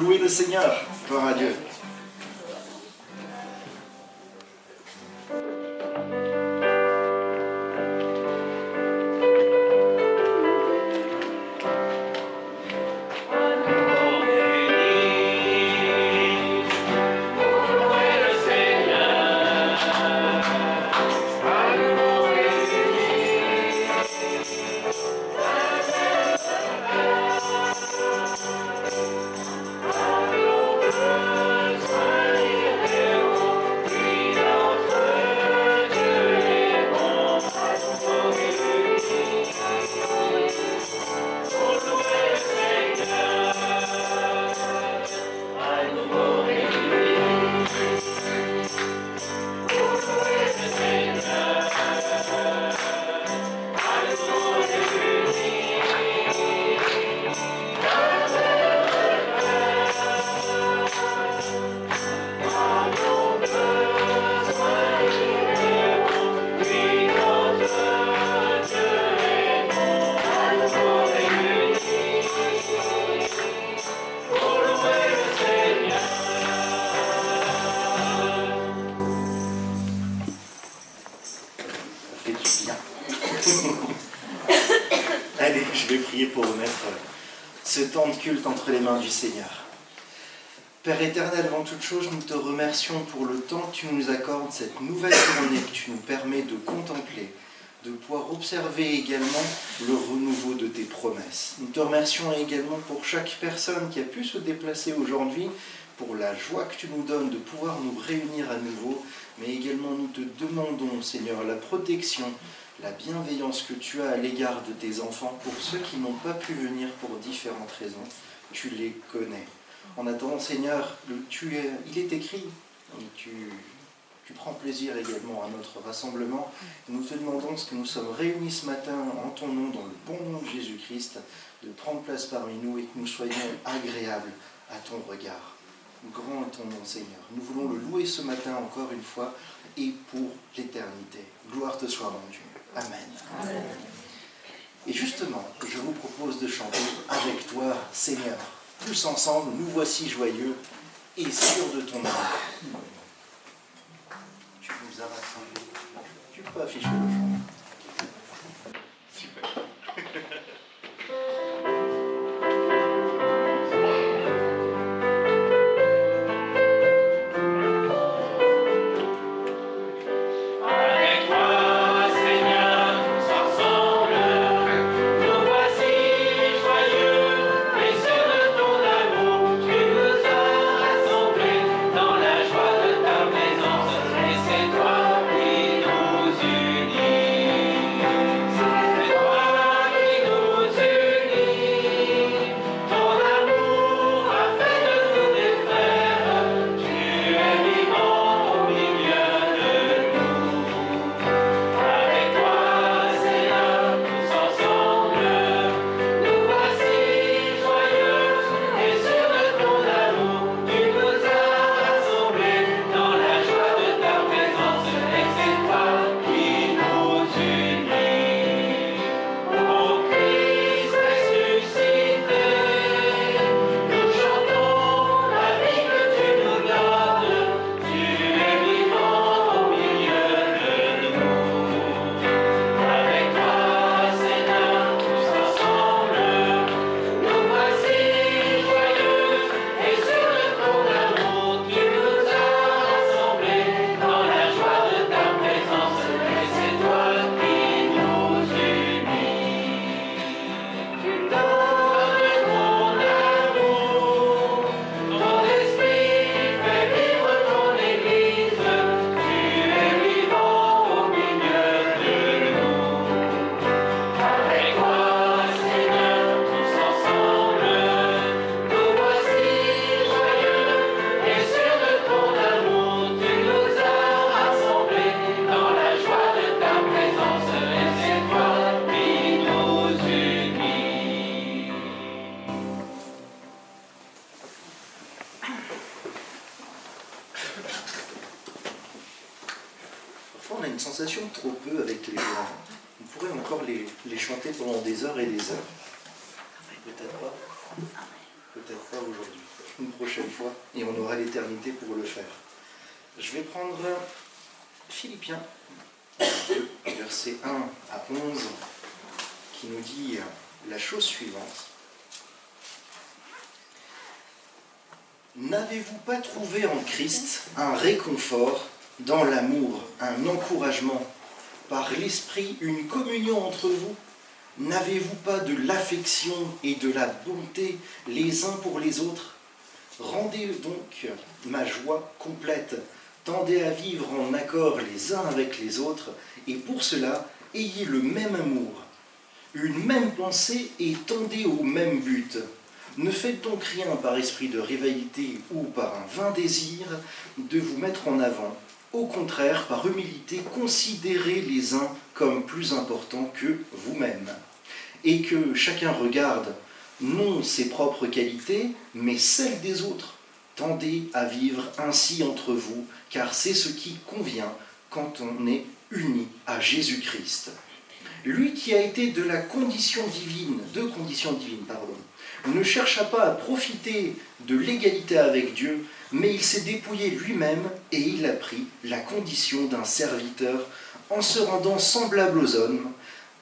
louer le Seigneur. Gloire à Dieu. Allez, je vais prier pour remettre ce temps de culte entre les mains du Seigneur. Père éternel, avant toute chose, nous te remercions pour le temps que tu nous accordes, cette nouvelle journée que tu nous permets de contempler, de pouvoir observer également le renouveau de tes promesses. Nous te remercions également pour chaque personne qui a pu se déplacer aujourd'hui, pour la joie que tu nous donnes de pouvoir nous réunir à nouveau, mais également nous te demandons, Seigneur, la protection, la bienveillance que tu as à l'égard de tes enfants, pour ceux qui n'ont pas pu venir pour différentes raisons, tu les connais. En attendant, Seigneur, il est écrit, et tu prends plaisir également à notre rassemblement. Nous te demandons, parce que nous sommes réunis ce matin en ton nom, dans le bon nom de Jésus-Christ, de prendre place parmi nous et que nous soyons agréables à ton regard. Grand est ton nom, Seigneur. Nous voulons le louer ce matin encore une fois et pour l'éternité. Gloire te soit rendue. Amen. Amen. Et justement, je vous propose de chanter avec toi, Seigneur. Tous ensemble, nous voici joyeux et sûrs de ton amour. Tu nous as rassemblés. Tu peux afficher le chant. Super. On a une sensation de trop peu avec les gens. On pourrait encore les chanter pendant des heures et des heures. Peut-être pas. Peut-être pas aujourd'hui. une prochaine fois et on aura l'éternité pour le faire. Je vais prendre Philippiens 2, versets 1 à 11, qui nous dit la chose suivante. N'avez-vous pas trouvé en Christ un réconfort dans l'amour, un encouragement, par l'Esprit, une communion entre vous? N'avez-vous pas de l'affection et de la bonté les uns pour les autres? Rendez donc ma joie complète, tendez à vivre en accord les uns avec les autres, et pour cela, ayez le même amour, une même pensée et tendez au même but. Ne faites donc rien par esprit de rivalité ou par un vain désir de vous mettre en avant. Au contraire, par humilité, considérez les uns comme plus importants que vous-même. Et que chacun regarde non ses propres qualités, mais celles des autres. Tendez à vivre ainsi entre vous, car c'est ce qui convient quand on est uni à Jésus-Christ. Lui qui a été de condition divine, ne chercha pas à profiter de l'égalité avec Dieu, mais il s'est dépouillé lui-même et il a pris la condition d'un serviteur en se rendant semblable aux hommes,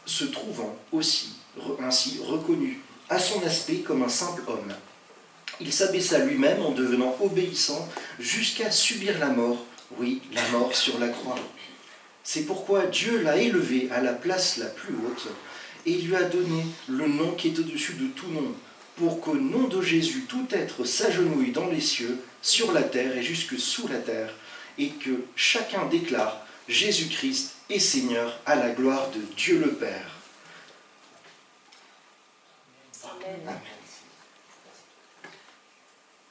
se trouvant aussi ainsi reconnu à son aspect comme un simple homme. Il s'abaissa lui-même en devenant obéissant jusqu'à subir la mort, oui, la mort sur la croix. C'est pourquoi Dieu l'a élevé à la place la plus haute et lui a donné le nom qui est au-dessus de tout nom, pour qu'au nom de Jésus, tout être s'agenouille dans les cieux, sur la terre et jusque sous la terre, et que chacun déclare Jésus-Christ est Seigneur à la gloire de Dieu le Père. Amen.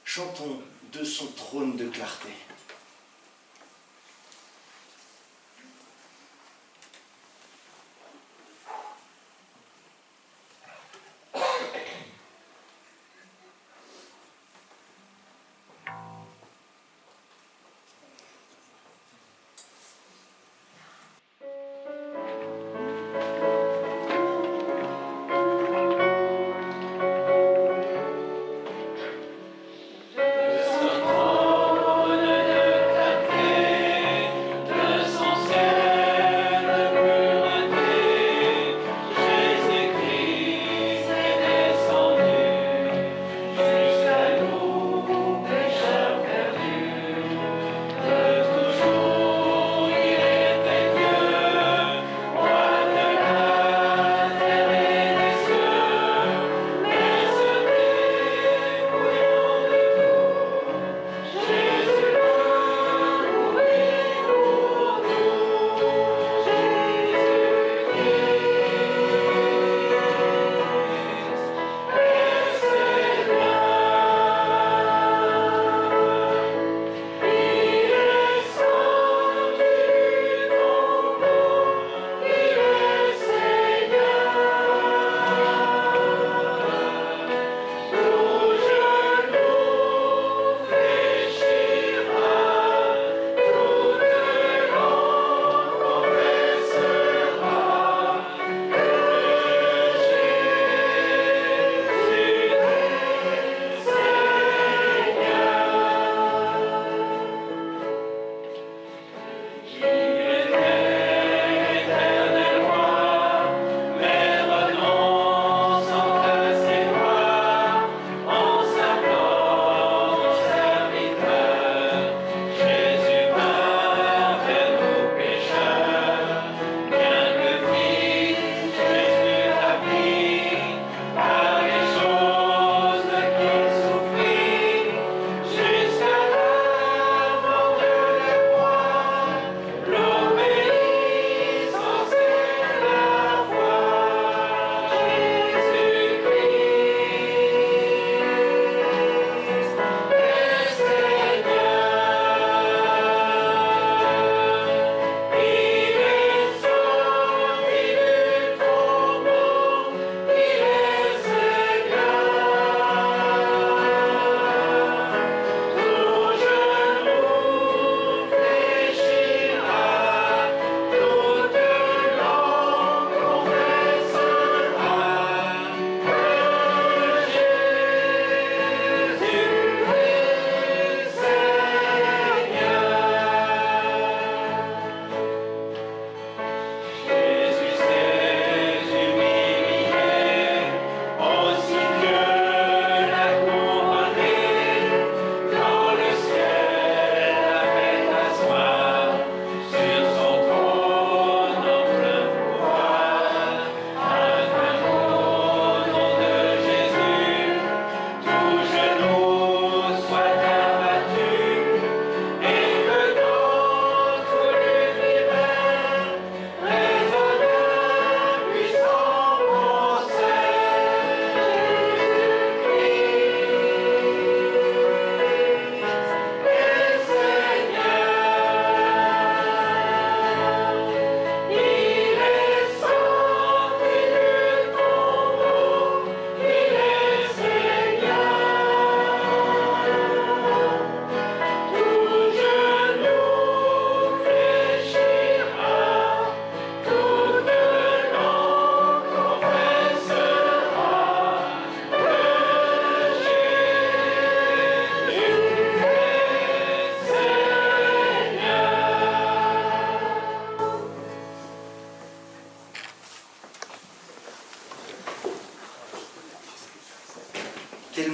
Chantons de son trône de clarté.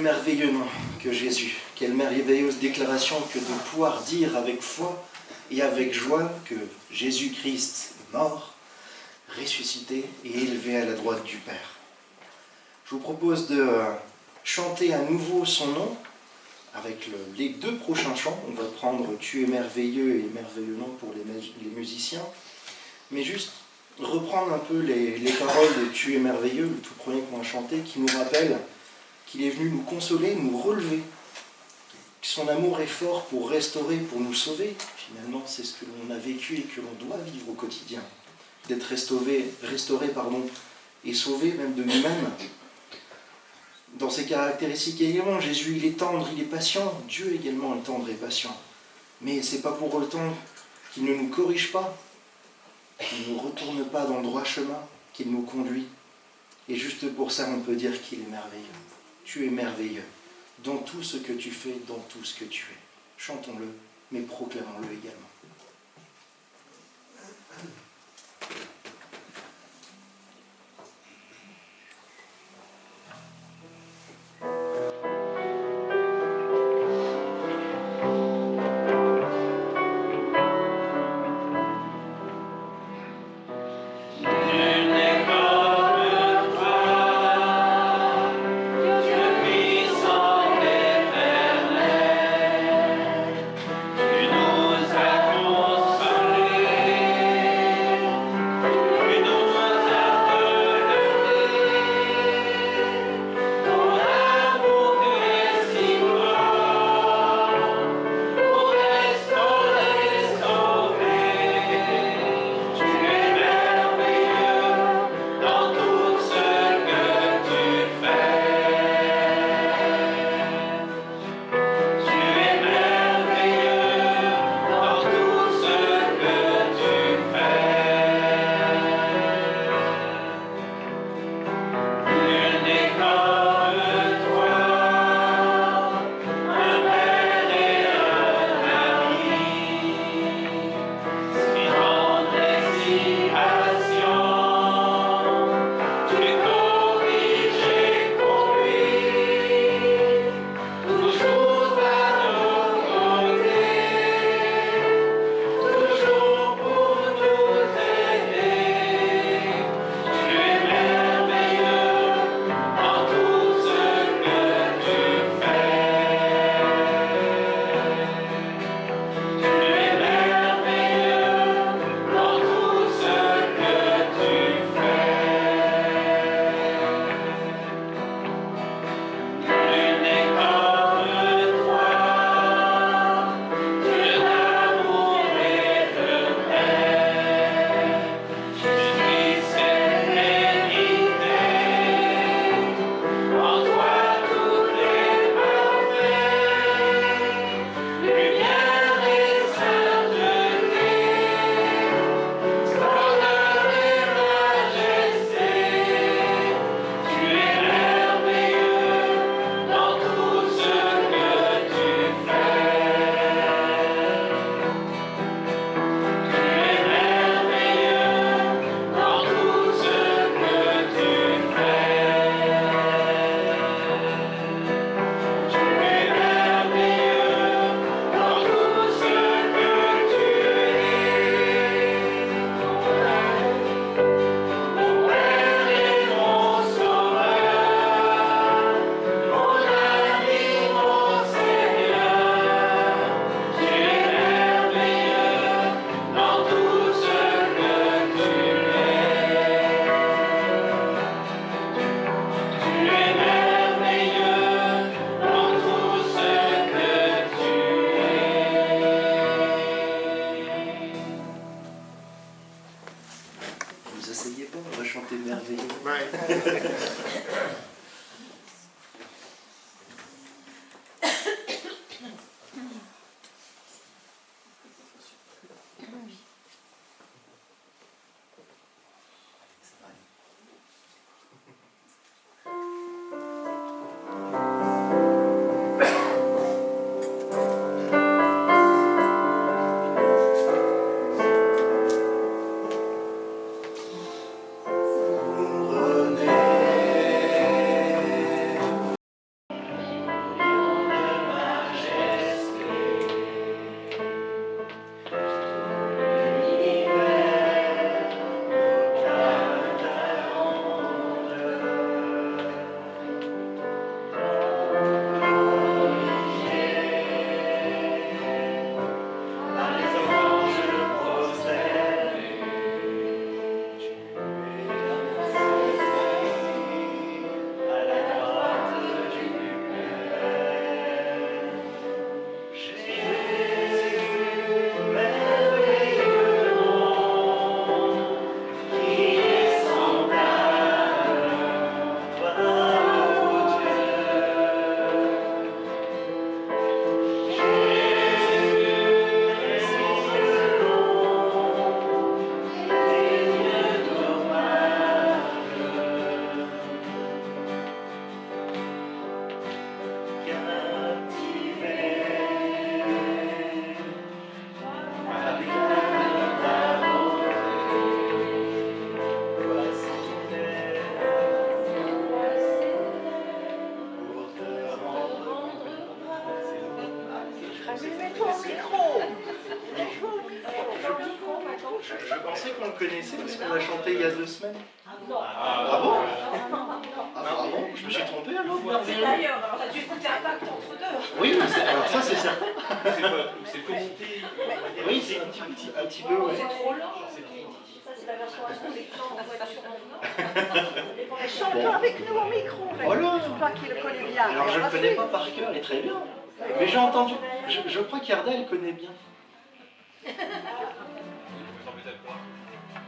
merveilleux nom que Jésus. Quelle merveilleuse déclaration que de pouvoir dire avec foi et avec joie que Jésus-Christ est mort, ressuscité et élevé à la droite du Père. Je vous propose de chanter à nouveau son nom avec les deux prochains chants. On va prendre « Tu es merveilleux » et « Merveilleux nom » pour les musiciens. Mais juste reprendre un peu les paroles de « Tu es merveilleux », le tout premier qu'on a chanté, qui nous rappelle qu'il est venu nous consoler, nous relever. Que son amour est fort pour restaurer, pour nous sauver. Finalement, c'est ce que l'on a vécu et que l'on doit vivre au quotidien. D'être restauré, et sauvé même de nous-mêmes. Dans ses caractéristiques également, Jésus il est tendre, il est patient. Dieu également est tendre et patient. Mais ce n'est pas pour autant qu'il ne nous corrige pas, qu'il ne nous retourne pas dans le droit chemin, qu'il nous conduit. Et juste pour ça, on peut dire qu'il est merveilleux. Tu es merveilleux dans tout ce que tu fais, dans tout ce que tu es. Chantons-le, mais proclamons-le également. pensais qu'on le connaissait parce qu'on a chanté il y a 2 semaines. Non. Ah bon? Ah bon? Je me suis trompé alors? C'est d'ailleurs, alors t'as dû écouter Impact entre deux. Oui, alors ça c'est certain. C'est commenté. Oui, c'est un petit peu, ouais. C'est trop lent. Ça, c'est la version introduction en voiture maintenant. Chante avec nous au micro, Voilà. toi qui le connais bien. Alors je ne le connais pas par cœur, et très bien. Mais j'ai entendu, je crois qu'Yarda elle connaît bien.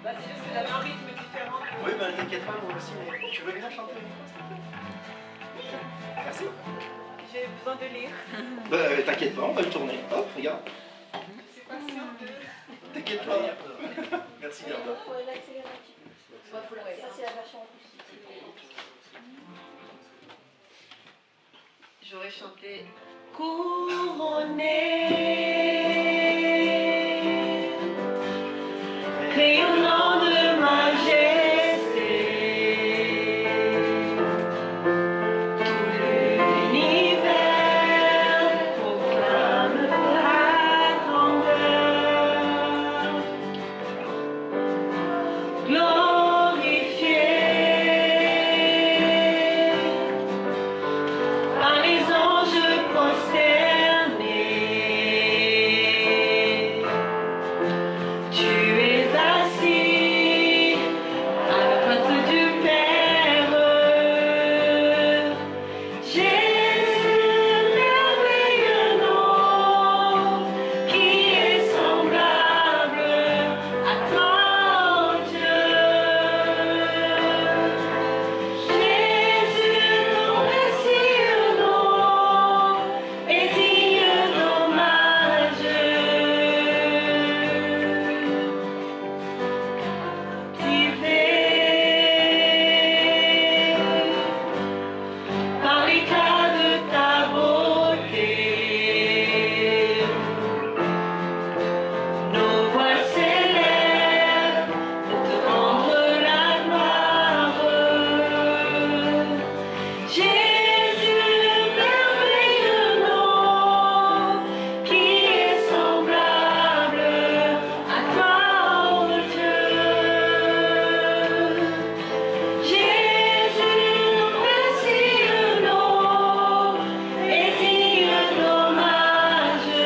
Bah, c'est juste que j'avais un rythme différent. Oui, ben t'inquiète pas, moi aussi, mais tu veux bien chanter une fois, s'il te plaît? Merci. J'ai besoin de lire. Bah t'inquiète pas, on va le tourner. Hop, regarde. Je suis pas sûre de... T'inquiète pas. Merci Yarda. Il faut l'accélérer un petit peu. Ouais, faut l'accélérer. Ça, c'est la version acoustique. J'aurais chanté Couronné, rayonnant de majesté, tout l'univers proclame ta grandeur, glorifié par les anges prosternés. Tu es assis à la droite du Père. Jésus, merveilleux nom, qui est semblable à toi, ô Dieu. Jésus, ton précieux nom est digne d'hommage. Par l'éclat de ta beauté, nos voix s'élèvent de te rendre la gloire. Jésus, merveilleux nom, qui est semblable à toi, ô Dieu. Jésus, ton précieux nom est digne d'hommage.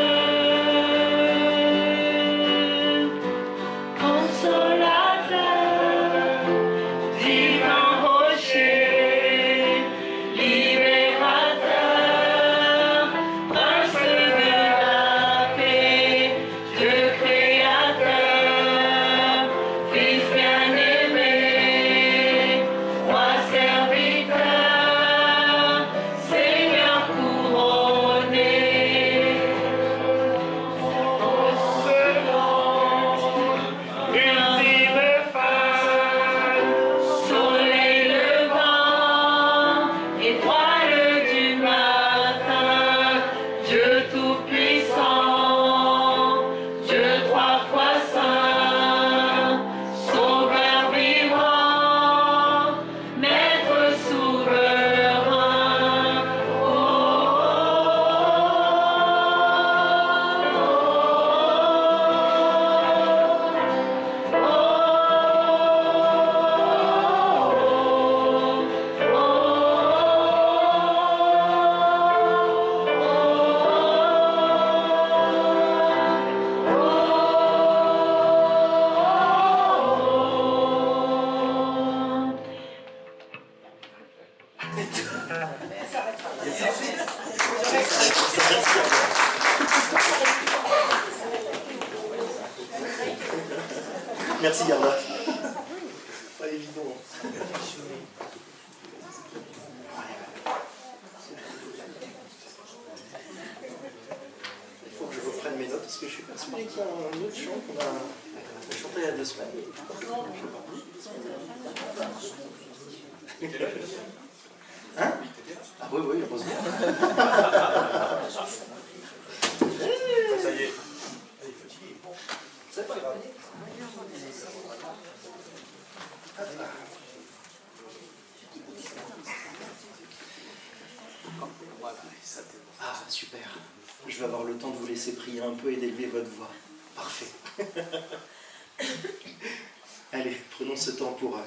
Consolateur, divin rocher, libérateur, prince de la paix, Dieu créateur, Fils bien-aimé, roi serviteur, Seigneur couronné. Ultime femme, soleil levant, étoile du matin, Dieu tout-puissant, Dieu 3 fois saint, sauveur vivant, maître souverain. Merci Yarda. Pas évident. Il faut que je reprenne mes notes parce que je suis persuadé qu'il y a un autre chant qu'on a chanté il y a 2 semaines. Hein? Ah oui, oui, heureusement. Ça y est. C'est pas grave. Voilà, ah, super. Je vais avoir le temps de vous laisser prier un peu et d'élever votre voix. Parfait. prenons ce temps pour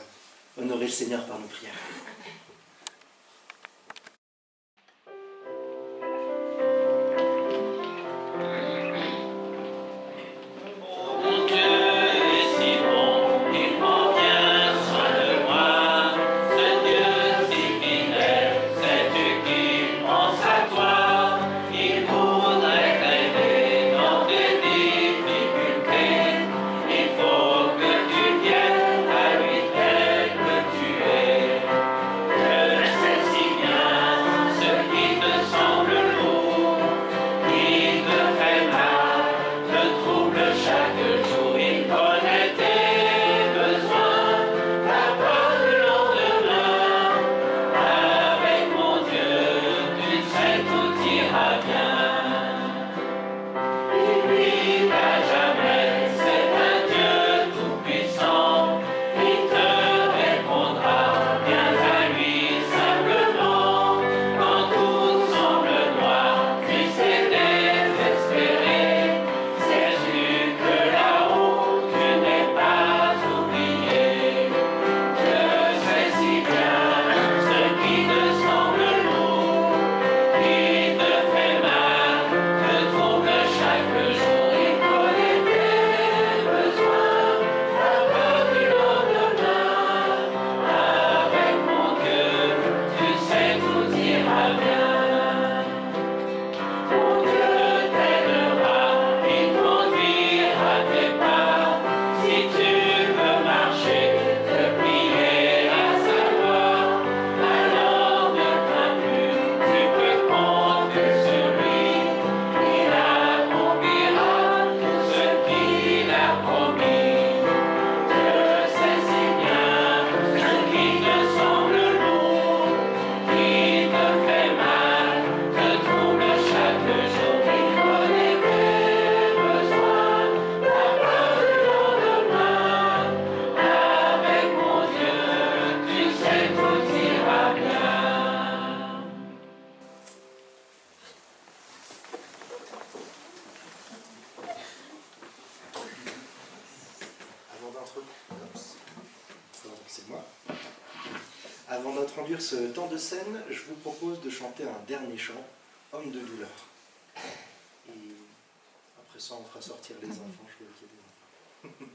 honorer le Seigneur par nos prières. Avant d'introduire ce temps de scène, je vous propose de chanter un dernier chant, Homme de douleur. Et après ça, on fera sortir les enfants, je veux qu'il y ait des enfants.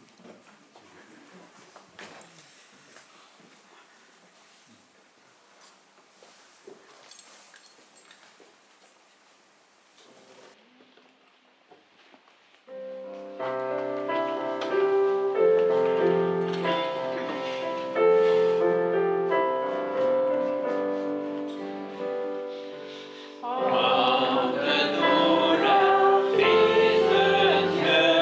Homme de douleur, fils de Dieu,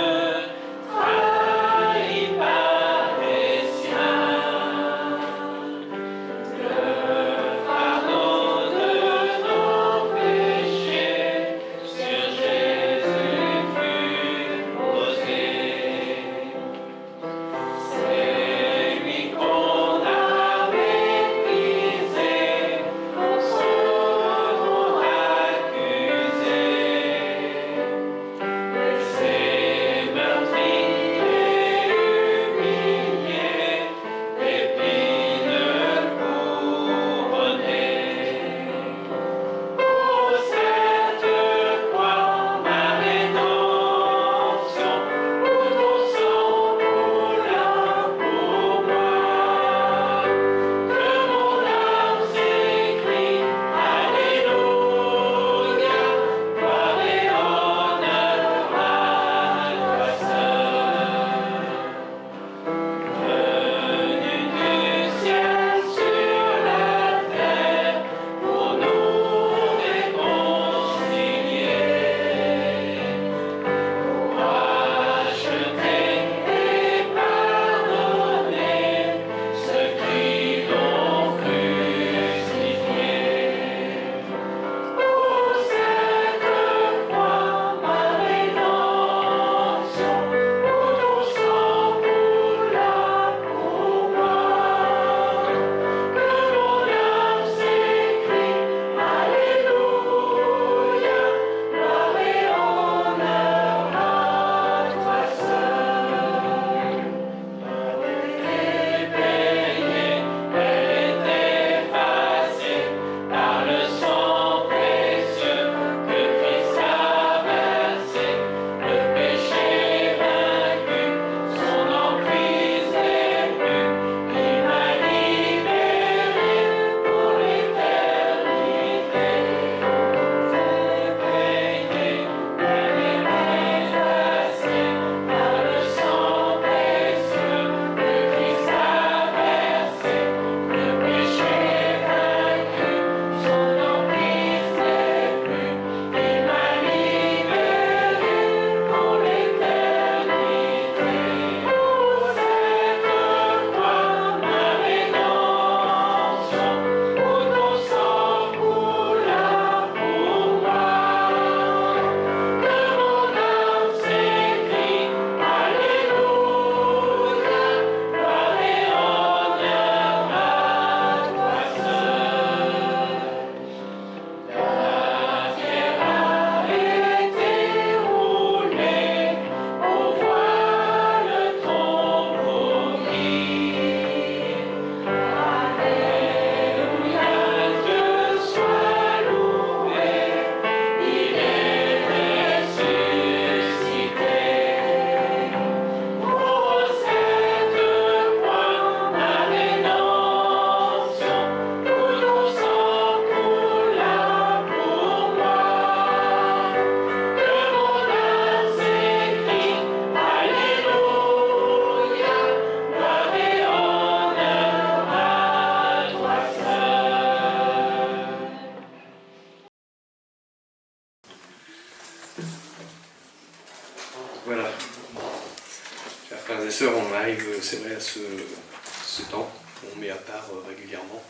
Frères et sœurs, on arrive, c'est vrai, à ce temps qu'on met à part régulièrement,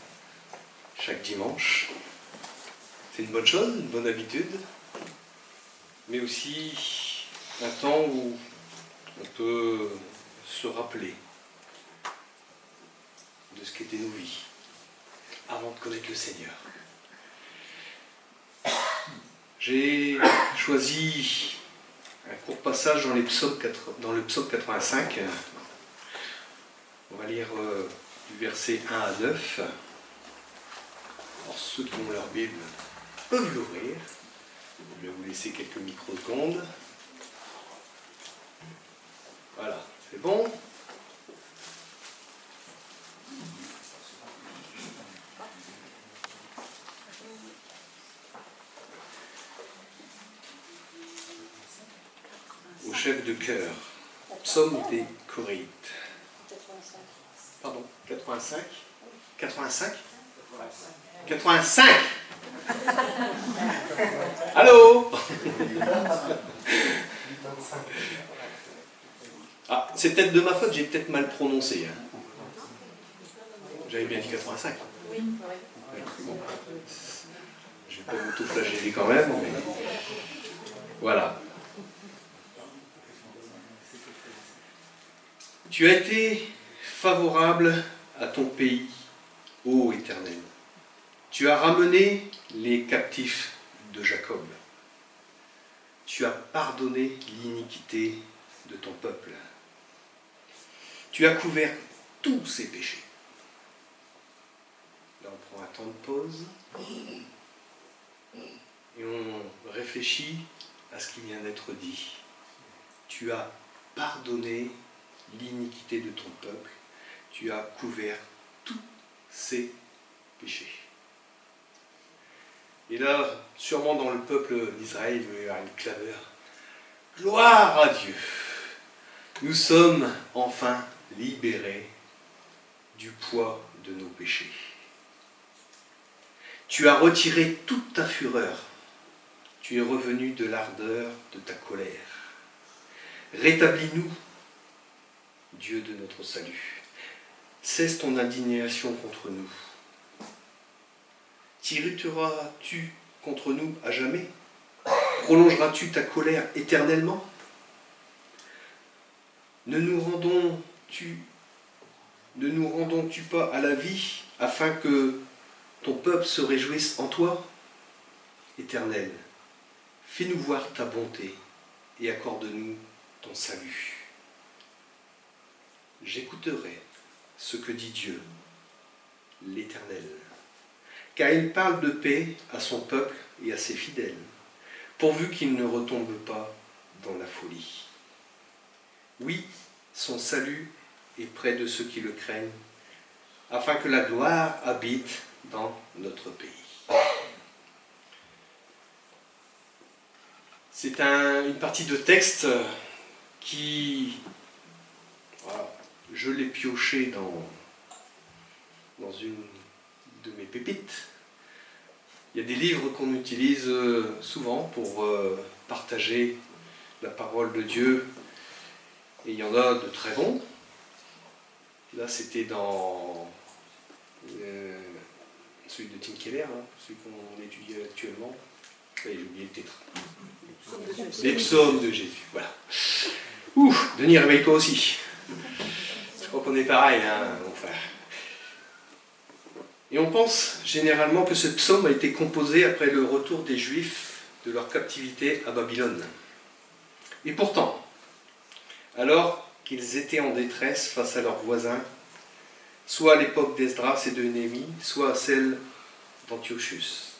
chaque dimanche. C'est une bonne chose, une bonne habitude, mais aussi un temps où on peut se rappeler de ce qu'étaient nos vies avant de connaître le Seigneur. J'ai choisi un court passage dans le psaume 85. On va lire du verset 1 à 9. Alors, ceux qui ont leur Bible peuvent l'ouvrir. Je vais vous laisser quelques microsecondes. Voilà, c'est bon. Au chef de chœur, psaume des Coréites. Pardon, 85 85 85 Allô. Ah, c'est peut-être de ma faute, j'ai peut-être mal prononcé. Hein. J'avais bien dit 85. Oui. Bon. Je vais pas m'auto-flageller quand même. Mais... Voilà. Tu as été favorable à ton pays, ô Éternel. Tu as ramené les captifs de Jacob. Tu as pardonné l'iniquité de ton peuple. Tu as couvert tous ses péchés. Là, on prend un temps de pause et on réfléchit à ce qui vient d'être dit. Tu as pardonné l'iniquité de ton peuple, tu as couvert tous ses péchés. Et là, sûrement dans le peuple d'Israël, il va y avoir une clameur. Gloire à Dieu! Nous sommes enfin libérés du poids de nos péchés. Tu as retiré toute ta fureur. Tu es revenu de l'ardeur de ta colère. Rétablis-nous, Dieu de notre salut. Cesse ton indignation contre nous. T'irriteras-tu contre nous à jamais? Prolongeras-tu ta colère éternellement? Ne nous rendons-tu pas à la vie afin que ton peuple se réjouisse en toi? Éternel, fais-nous voir ta bonté et accorde-nous ton salut. J'écouterai ce que dit Dieu, l'Éternel, car il parle de paix à son peuple et à ses fidèles, pourvu qu'il ne retombe pas dans la folie. Oui, son salut est près de ceux qui le craignent, afin que la gloire habite dans notre pays. C'est une partie de texte qui... Voilà, je l'ai pioché dans une de mes pépites. Il y a des livres qu'on utilise souvent pour partager la parole de Dieu. Et il y en a de très bons. Là, c'était dans celui de Tim Keller, hein, celui qu'on étudie actuellement. J'ai oublié le titre. Les psaumes de Jésus. Voilà. Ouh, Denis, réveille-toi aussi. Je crois qu'on est pareil, hein, mon frère. Et on pense généralement que ce psaume a été composé après le retour des Juifs de leur captivité à Babylone. Et pourtant, alors qu'ils étaient en détresse face à leurs voisins, soit à l'époque d'Esdras et de Néhémie, soit à celle d'Antiochus.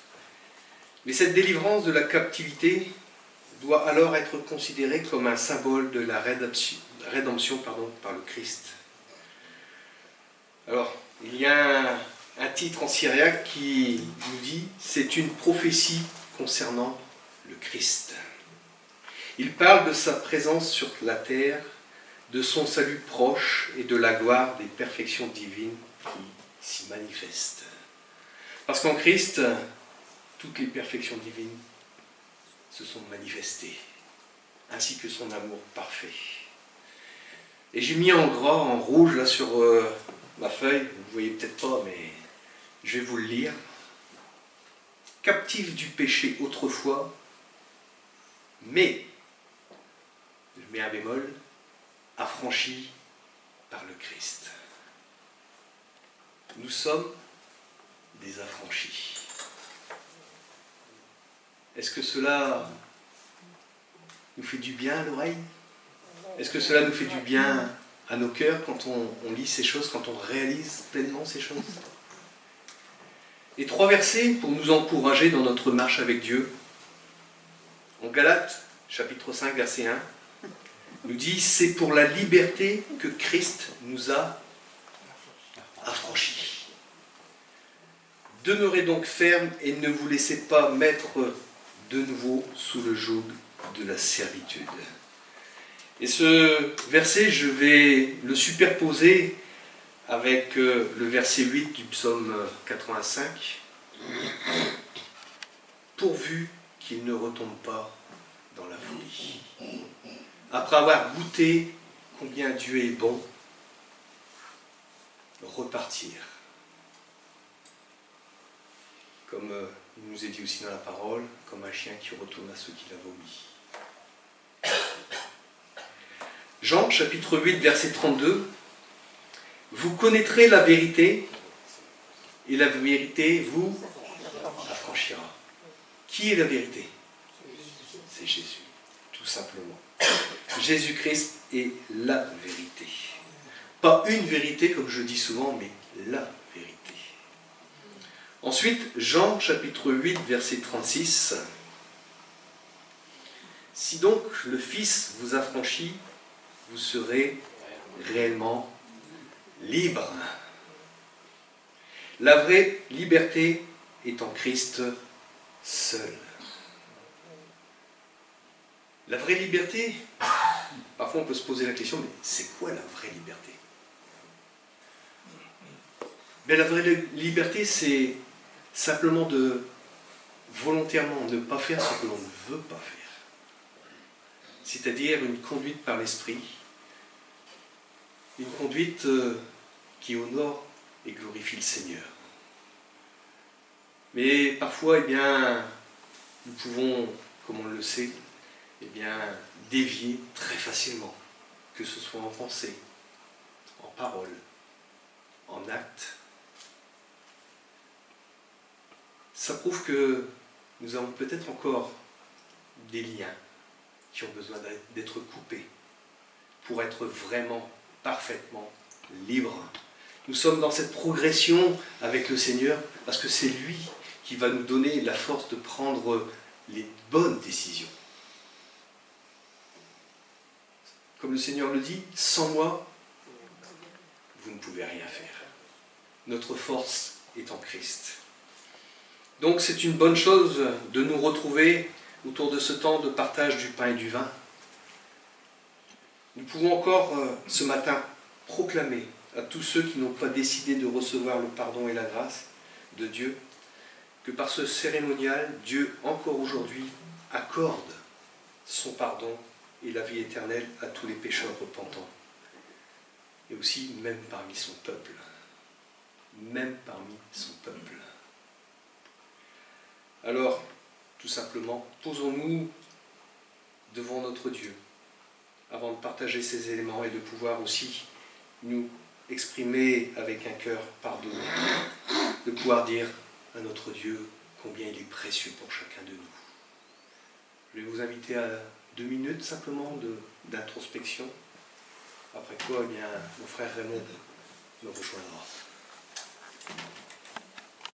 Mais cette délivrance de la captivité doit alors être considérée comme un symbole de la rédemption par le Christ. Alors, il y a un titre en syriaque qui nous dit « C'est une prophétie concernant le Christ ». Il parle de sa présence sur la terre, de son salut proche et de la gloire des perfections divines qui s'y manifestent. Parce qu'en Christ, toutes les perfections divines se sont manifestées, ainsi que son amour parfait. Et j'ai mis en gras, en rouge, là sur ma feuille, vous ne voyez peut-être pas, mais je vais vous le lire. Captif du péché autrefois, mais, je mets un bémol, affranchi par le Christ. Nous sommes des affranchis. Est-ce que cela nous fait du bien à l'oreille? Est-ce que cela nous fait du bien à nos cœurs quand on lit ces choses, quand on réalise pleinement ces choses? Et 3 versets pour nous encourager dans notre marche avec Dieu. En Galates, chapitre 5, verset 1, nous dit « C'est pour la liberté que Christ nous a affranchis. Demeurez donc fermes et ne vous laissez pas mettre de nouveau sous le joug de la servitude. » Et ce verset, je vais le superposer avec le verset 8 du psaume 85. « Pourvu qu'il ne retombe pas dans la folie. » Après avoir goûté combien Dieu est bon, repartir. Comme il nous est dit aussi dans la parole, comme un chien qui retourne à ce qu'il a vomi. Jean, chapitre 8, verset 32. « Vous connaîtrez la vérité, et la vérité vous affranchira. » Qui est la vérité? C'est Jésus, tout simplement. Jésus-Christ est la vérité. Pas une vérité, comme je dis souvent, mais la vérité. Ensuite, Jean, chapitre 8, verset 36. « Si donc le Fils vous affranchit, vous serez réellement libre. » La vraie liberté est en Christ seul. La vraie liberté, parfois on peut se poser la question, mais c'est quoi la vraie liberté? Mais la vraie liberté, c'est simplement de volontairement ne pas faire ce que l'on ne veut pas faire. C'est-à-dire une conduite par l'esprit, une conduite qui honore et glorifie le Seigneur. Mais parfois, eh bien, nous pouvons, comme on le sait, eh bien, dévier très facilement, que ce soit en pensée, en parole, en acte. Ça prouve que nous avons peut-être encore des liens qui ont besoin d'être coupés pour être vraiment, parfaitement libres. Nous sommes dans cette progression avec le Seigneur parce que c'est lui qui va nous donner la force de prendre les bonnes décisions. Comme le Seigneur le dit, sans moi, vous ne pouvez rien faire. Notre force est en Christ. Donc c'est une bonne chose de nous retrouver autour de ce temps de partage du pain et du vin. Nous pouvons encore ce matin proclamer à tous ceux qui n'ont pas décidé de recevoir le pardon et la grâce de Dieu, que par ce cérémonial, Dieu encore aujourd'hui accorde son pardon et la vie éternelle à tous les pécheurs repentants. Et aussi même parmi son peuple. Même parmi son peuple. Alors, tout simplement, posons-nous devant notre Dieu avant de partager ces éléments et de pouvoir aussi nous exprimer avec un cœur pardonné, de pouvoir dire à notre Dieu combien il est précieux pour chacun de nous. Je vais vous inviter à 2 minutes simplement d'introspection, après quoi eh bien, mon frère Raymond me rejoindra.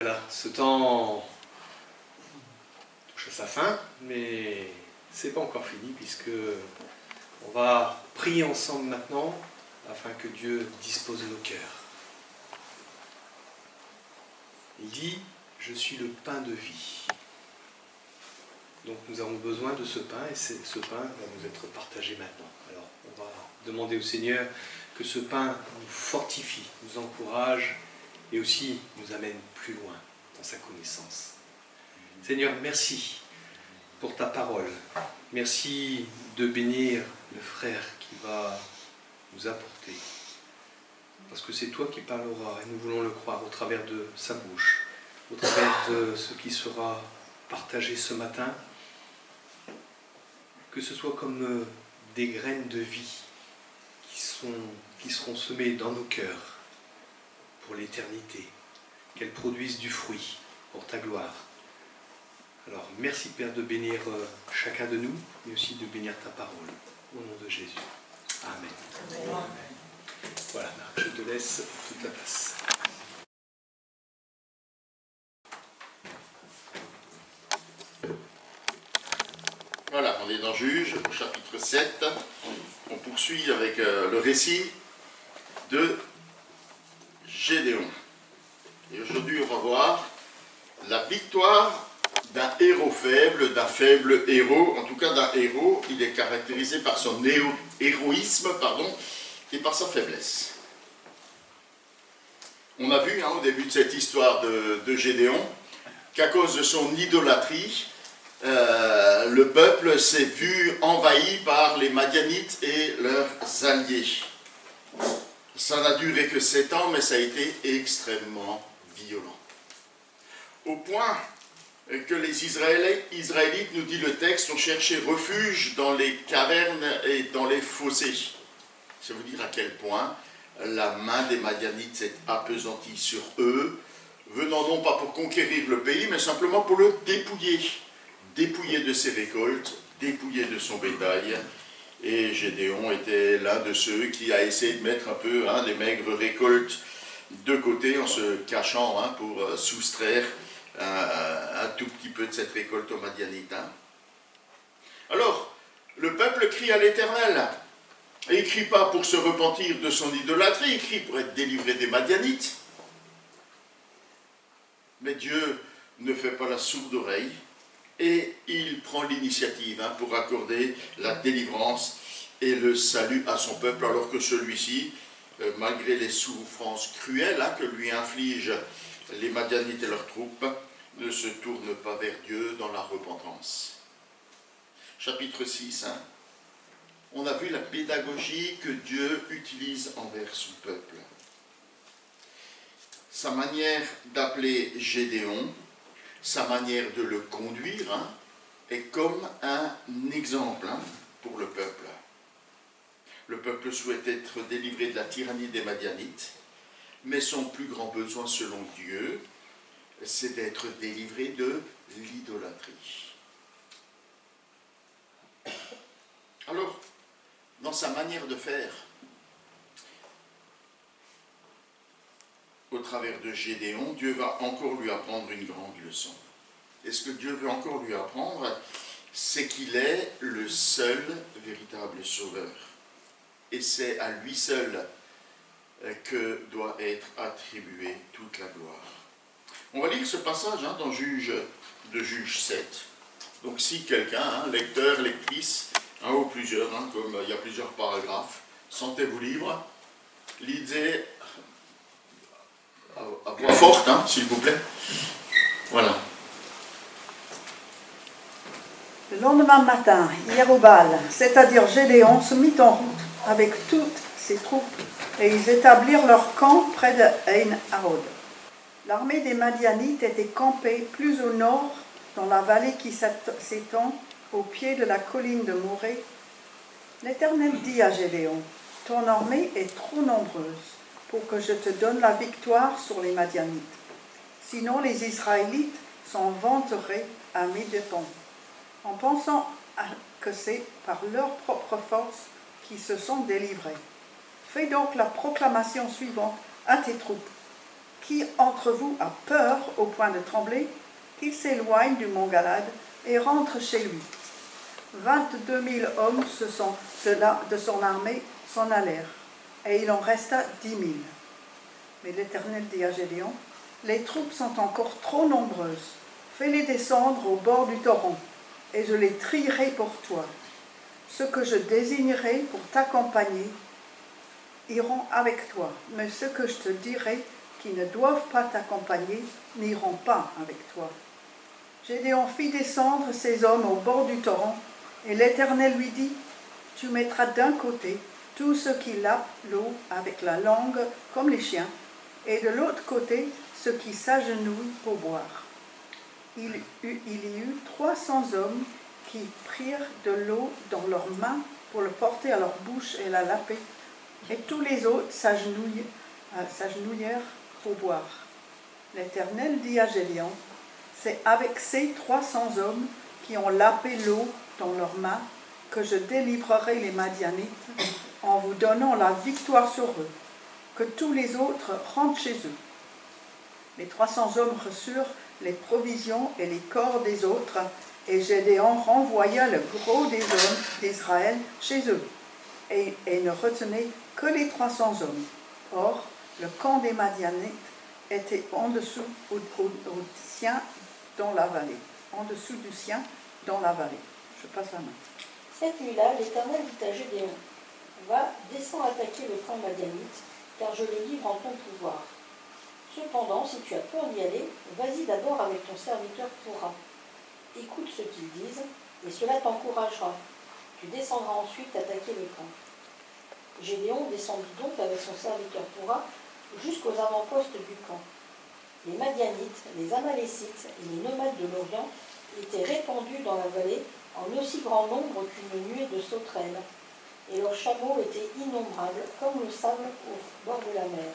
Voilà, ce temps touche à sa fin, mais c'est pas encore fini puisque on va prier ensemble maintenant afin que Dieu dispose de nos cœurs. Il dit « Je suis le pain de vie ». Donc nous avons besoin de ce pain et ce pain va nous être partagé maintenant. Alors on va demander au Seigneur que ce pain nous fortifie, nous encourage et aussi nous amène plus loin dans sa connaissance. Seigneur, merci pour ta parole. Merci de bénir le frère qui va nous apporter. Parce que c'est toi qui parleras, et nous voulons le croire, au travers de sa bouche, au travers de ce qui sera partagé ce matin, que ce soit comme des graines de vie qui seront semées dans nos cœurs pour l'éternité, qu'elles produisent du fruit pour ta gloire. Alors merci Père de bénir chacun de nous, mais aussi de bénir ta parole, au nom de Jésus. Amen. Amen. Voilà, Marc, je te laisse toute la place. Voilà, on est dans Juge, au chapitre 7. On poursuit avec le récit de Gédéon. Et aujourd'hui, on va voir la victoire d'un héros faible, d'un faible héros, en tout cas d'un héros. Il est caractérisé par son héroïsme, et par sa faiblesse. On a vu au début de cette histoire de Gédéon qu'à cause de son idolâtrie, le peuple s'est vu envahi par les Madianites et leurs alliés. Ça n'a duré que 7 ans, mais ça a été extrêmement violent. Au point que les Israélites, nous dit le texte, ont cherché refuge dans les cavernes et dans les fossés. Ça veut dire à quel point la main des Madianites s'est appesantie sur eux, venant non pas pour conquérir le pays, mais simplement pour le dépouiller. Dépouillé de ses récoltes, dépouillé de son bétail. Et Gédéon était l'un de ceux qui a essayé de mettre un peu les maigres récoltes de côté en se cachant pour soustraire un tout petit peu de cette récolte aux Madianites. Alors, le peuple crie à l'Éternel. Et il ne crie pas pour se repentir de son idolâtrie, il crie pour être délivré des Madianites. Mais Dieu ne fait pas la sourde oreille. Et il prend l'initiative pour accorder la délivrance et le salut à son peuple, alors que celui-ci, malgré les souffrances cruelles que lui infligent les Madianites et leurs troupes, ne se tourne pas vers Dieu dans la repentance. Chapitre 6, on a vu la pédagogie que Dieu utilise envers son peuple. Sa manière d'appeler Gédéon, sa manière de le conduire est comme un exemple pour le peuple. Le peuple souhaite être délivré de la tyrannie des Madianites, mais son plus grand besoin selon Dieu, c'est d'être délivré de l'idolâtrie. Alors, dans sa manière de faire, au travers de Gédéon, Dieu va encore lui apprendre une grande leçon. Et ce que Dieu veut encore lui apprendre, c'est qu'il est le seul véritable sauveur. Et c'est à lui seul que doit être attribuée toute la gloire. On va lire ce passage dans Juge 7. Donc si quelqu'un, lecteur, lectrice, ou plusieurs, comme il y a plusieurs paragraphes, sentez-vous libre, lisez à voix forte, s'il vous plaît. Voilà. Le lendemain matin, Yerubal, c'est-à-dire Gédéon, se mit en route avec toutes ses troupes et ils établirent leur camp près de Ein Harod. L'armée des Madianites était campée plus au nord, dans la vallée qui s'étend au pied de la colline de Morée. L'Éternel dit à Gédéon, « Ton armée est trop nombreuse pour que je te donne la victoire sur les Madianites. Sinon les Israélites s'en vanteraient à mes dépens, en pensant que c'est par leur propre force qu'ils se sont délivrés. Fais donc la proclamation suivante à tes troupes. Qui entre vous a peur au point de trembler, qu'il s'éloigne du mont Galad et rentre chez lui. 22 000 hommes de son armée s'en allèrent, et il en resta 10 000. Mais l'Éternel dit à Gédéon, les troupes sont encore trop nombreuses. Fais-les descendre au bord du torrent, et je les trierai pour toi. Ceux que je désignerai pour t'accompagner iront avec toi, mais ceux que je te dirai qui ne doivent pas t'accompagner n'iront pas avec toi. Gédéon fit descendre ses hommes au bord du torrent, et l'Éternel lui dit, tu mettras d'un côté tous ceux qui lapent l'eau avec la langue comme les chiens, et de l'autre côté, ceux qui s'agenouillent pour boire. Il y eut 300 hommes qui prirent de l'eau dans leurs mains pour le porter à leur bouche et la laper, et tous les autres s'agenouillèrent pour boire. L'Éternel dit à Gédéon, c'est avec ces 300 hommes qui ont lapé l'eau dans leurs mains que je délivrerai les Madianites en vous donnant la victoire sur eux, que tous les autres rentrent chez eux. Les 300 hommes reçurent les provisions et les corps des autres, et Gédéon renvoya le gros des hommes d'Israël chez eux, et ne retenait que les 300 hommes. Or, le camp des Madianites était en dessous au sien dans la vallée. En dessous du sien dans la vallée. Je passe la main. Cette nuit-là, l'Éternel dit à Gédéon, va, descends attaquer le camp madianite, car je le livre en ton pouvoir. Cependant, si tu as peur d'y aller, vas-y d'abord avec ton serviteur Pourra. Écoute ce qu'ils disent, et cela t'encouragera. Tu descendras ensuite attaquer le camp. Gédéon descendit donc avec son serviteur Pourra jusqu'aux avant-postes du camp. Les Madianites, les Amalécites et les nomades de l'Orient étaient répandus dans la vallée en aussi grand nombre qu'une nuée de sauterelles, et leurs chameaux étaient innombrables comme le sable au bord de la mer.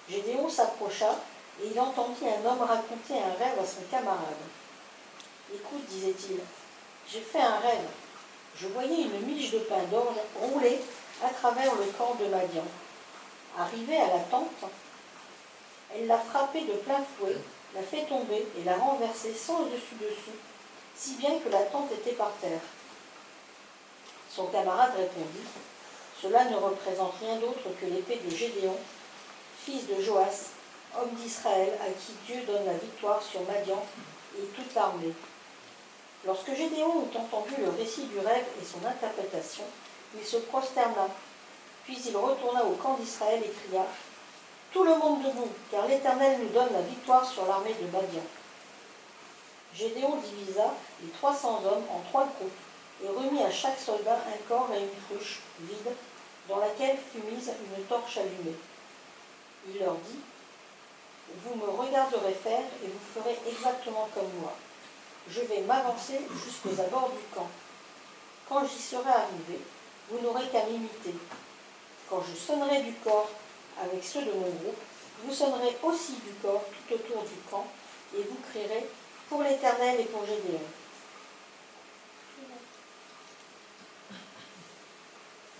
Gédéon s'approcha, et il entendit un homme raconter un rêve à son camarade. « Écoute, disait-il, j'ai fait un rêve. Je voyais une miche de pain d'orge rouler à travers le camp de Madian. Arrivée à la tente, elle l'a frappée de plein fouet, l'a fait tomber et l'a renversée sans dessus-dessous, si bien que la tente était par terre. Son camarade répondit, « Cela ne représente rien d'autre que l'épée de Gédéon, fils de Joas, homme d'Israël, à qui Dieu donne la victoire sur Madian et toute l'armée. » Lorsque Gédéon eut entendu le récit du rêve et son interprétation, il se prosterna, puis il retourna au camp d'Israël et cria, « Tout le monde debout, car l'Éternel nous donne la victoire sur l'armée de Madian. » Gédéon divisa les 300 hommes en 3 groupes et remit à chaque soldat un corps et une cruche vide dans laquelle fut mise une torche allumée. Il leur dit, « Vous me regarderez faire et vous ferez exactement comme moi. Je vais m'avancer jusqu'aux abords du camp. Quand j'y serai arrivé, vous n'aurez qu'à m'imiter. Quand je sonnerai du corps avec ceux de mon groupe, vous sonnerez aussi du corps tout autour du camp et vous crierez pour l'Éternel et pour Gédéon. »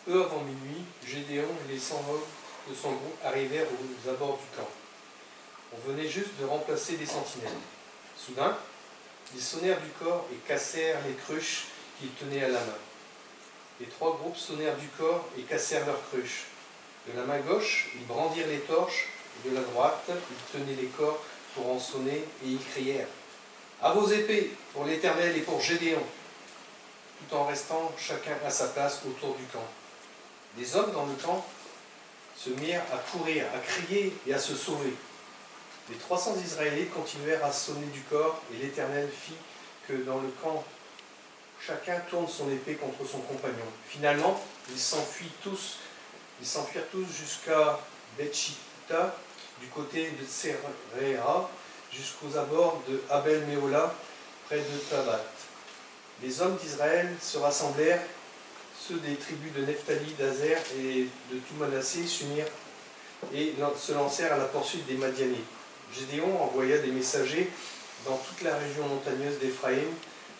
Peu avant minuit, Gédéon et les 100 hommes de son groupe arrivèrent aux abords du camp. On venait juste de remplacer les sentinelles. Soudain, ils sonnèrent du corps et cassèrent les cruches qu'ils tenaient à la main. Les 3 groupes sonnèrent du corps et cassèrent leurs cruches. De la main gauche, ils brandirent les torches, et de la droite, ils tenaient les corps pour en sonner, et ils crièrent « À vos épées, pour l'Éternel et pour Gédéon !» tout en restant chacun à sa place autour du camp. Les hommes dans le camp se mirent à courir, à crier et à se sauver. Les 300 Israélites continuèrent à sonner du corps, et l'Éternel fit que dans le camp, chacun tourne son épée contre son compagnon. Finalement, ils s'enfuirent tous jusqu'à Bethshita, du côté de Tseréa, jusqu'aux abords de Abel-Méhola, près de Tabat. Les hommes d'Israël se rassemblèrent, ceux des tribus de Nephtali, d'Azer et de tout Manassé s'unirent et se lancèrent à la poursuite des Madianites. Gédéon envoya des messagers dans toute la région montagneuse d'Éphraïm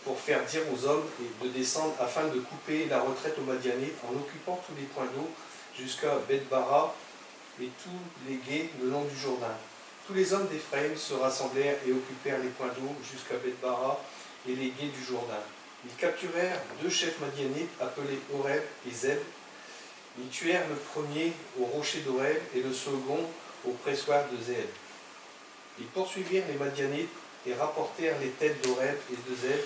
pour faire dire aux hommes de descendre afin de couper la retraite aux Madianites en occupant tous les points d'eau jusqu'à Beth-Bara et tous les gués le long du Jourdain. Tous les hommes d'Éphraïm se rassemblèrent et occupèrent les points d'eau jusqu'à Beth-Bara et les gués du Jourdain. Ils capturèrent 2 chefs madianites appelés Oreb et Zeb. Ils tuèrent le premier au rocher d'Oreb et le second au pressoir de Zeb. Ils poursuivirent les Madianites et rapportèrent les têtes d'Oreb et de Zeb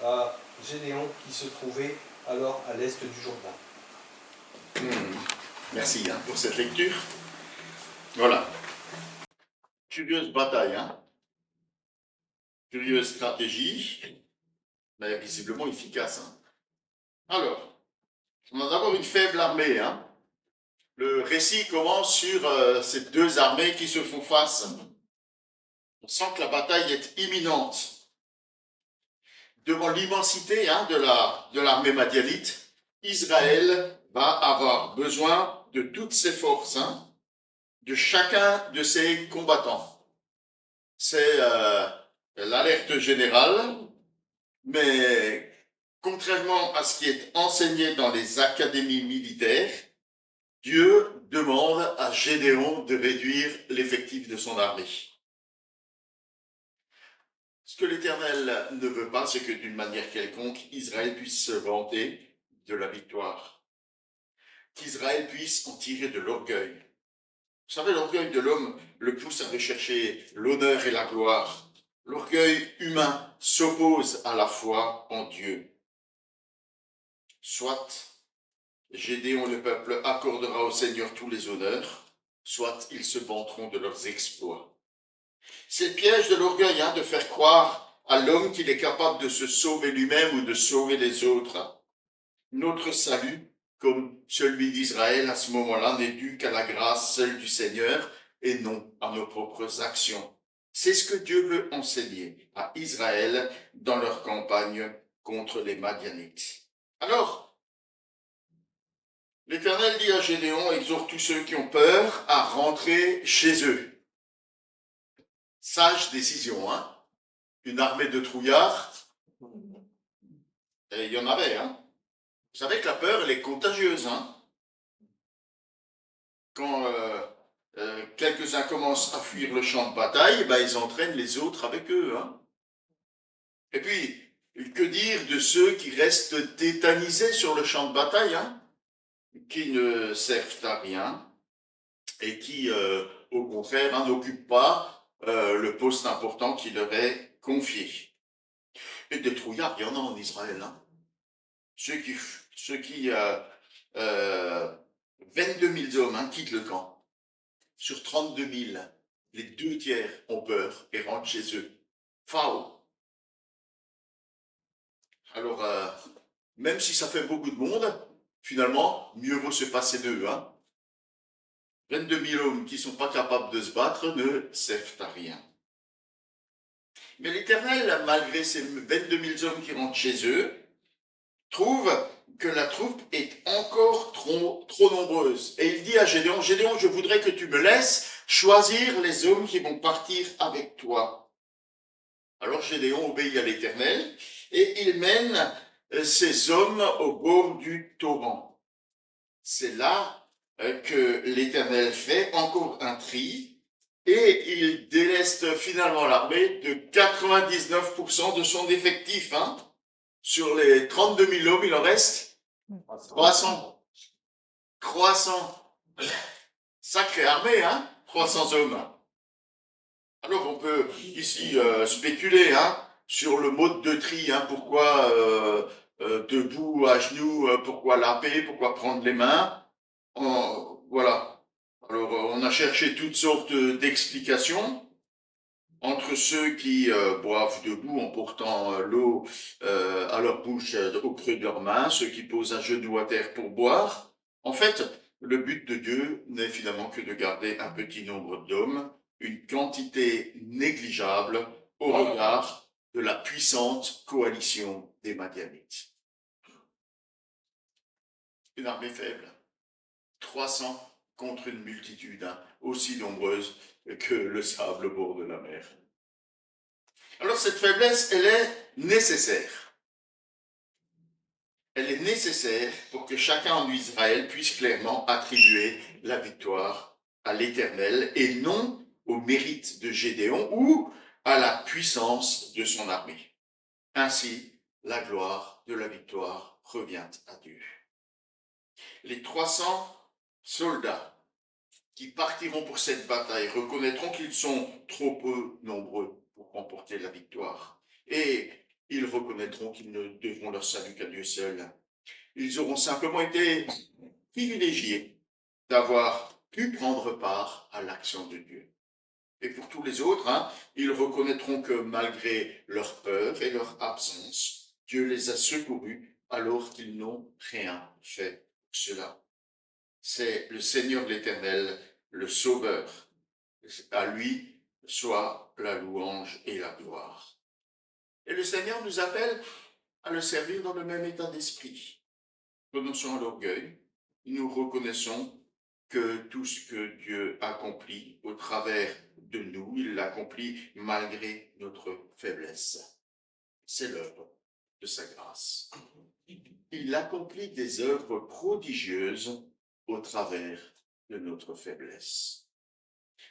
à Gédéon qui se trouvait alors à l'est du Jourdain. Merci pour cette lecture. Voilà. Curieuse bataille, curieuse stratégie, mais visiblement efficace. Alors, On a d'abord une faible armée. Hein. Le récit commence sur ces deux armées qui se font face. On sent que la bataille est imminente. Devant l'immensité de l'armée madianite, Israël va avoir besoin de toutes ses forces, de chacun de ses combattants. C'est l'alerte générale, mais contrairement à ce qui est enseigné dans les académies militaires, Dieu demande à Gédéon de réduire l'effectif de son armée. Ce que l'Éternel ne veut pas, c'est que d'une manière quelconque, Israël puisse se vanter de la victoire. Qu'Israël puisse en tirer de l'orgueil. Vous savez, l'orgueil de l'homme le pousse à rechercher l'honneur et la gloire. L'orgueil humain s'oppose à la foi en Dieu. Soit Gédéon, le peuple, accordera au Seigneur tous les honneurs, soit ils se vanteront de leurs exploits. C'est le piège de l'orgueil, de faire croire à l'homme qu'il est capable de se sauver lui-même ou de sauver les autres. Notre salut, comme celui d'Israël à ce moment-là, n'est dû qu'à la grâce seule du Seigneur et non à nos propres actions. C'est ce que Dieu veut enseigner à Israël dans leur campagne contre les Madianites. Alors, l'Éternel dit à Gédéon, exhorte tous ceux qui ont peur à rentrer chez eux. Sage décision, Une armée de trouillards, et il y en avait, Vous savez que la peur, elle est contagieuse, Quand quelques-uns commencent à fuir le champ de bataille, ils entraînent les autres avec eux, Et puis, que dire de ceux qui restent tétanisés sur le champ de bataille, qui ne servent à rien, et qui, au contraire, n'occupent pas le poste important qui leur est confié. Et des trouillards, il y en a en Israël. Ceux qui 22 000 hommes quittent le camp. Sur 32 000, les 2 tiers ont peur et rentrent chez eux. Fao. Alors, même si ça fait beaucoup de monde, finalement, mieux vaut se passer d'eux. 22 000 hommes qui ne sont pas capables de se battre ne servent à rien. Mais l'Éternel, malgré ces 22 000 hommes qui rentrent chez eux, trouve que la troupe est encore trop nombreuse. Et il dit à Gédéon, Gédéon, je voudrais que tu me laisses choisir les hommes qui vont partir avec toi. Alors Gédéon obéit à l'Éternel et il mène ces hommes au bord du torrent. C'est là que l'Éternel fait encore un tri et il déleste finalement l'armée de 99% de son effectif. Sur les 32 000 hommes, il en reste 300. Croissant. Sacrée armée, 300 hommes. Alors on peut ici spéculer sur le mode de tri, pourquoi debout, à genoux, pourquoi la paix, pourquoi prendre les mains. Voilà. Alors on a cherché toutes sortes d'explications. Entre ceux qui boivent debout en portant l'eau à leur bouche au creux de leurs mains, ceux qui posent un genou à terre pour boire. En fait, le but de Dieu n'est finalement que de garder un petit nombre d'hommes, une quantité négligeable au regard de la puissante coalition des Madianites. Une armée faible, 300 contre une multitude aussi nombreuse que le sable au bord de la mer. Alors cette faiblesse, elle est nécessaire. Elle est nécessaire pour que chacun en Israël puisse clairement attribuer la victoire à l'Éternel et non au mérite de Gédéon ou à la puissance de son armée. Ainsi, la gloire de la victoire revient à Dieu. Les 300 soldats qui partiront pour cette bataille reconnaîtront qu'ils sont trop peu nombreux pour remporter la victoire. Et ils reconnaîtront qu'ils ne devront leur salut qu'à Dieu seul. Ils auront simplement été privilégiés d'avoir pu prendre part à l'action de Dieu. Et pour tous les autres, ils reconnaîtront que malgré leur peur et leur absence, Dieu les a secourus alors qu'ils n'ont rien fait pour cela. C'est le Seigneur l'Éternel, le Sauveur. À lui soit la louange et la gloire. Et le Seigneur nous appelle à le servir dans le même état d'esprit. Renonçons à l'orgueil. Nous reconnaissons que tout ce que Dieu accomplit au travers de nous, il l'accomplit malgré notre faiblesse. C'est l'œuvre de sa grâce. Il accomplit des œuvres prodigieuses au travers de notre faiblesse.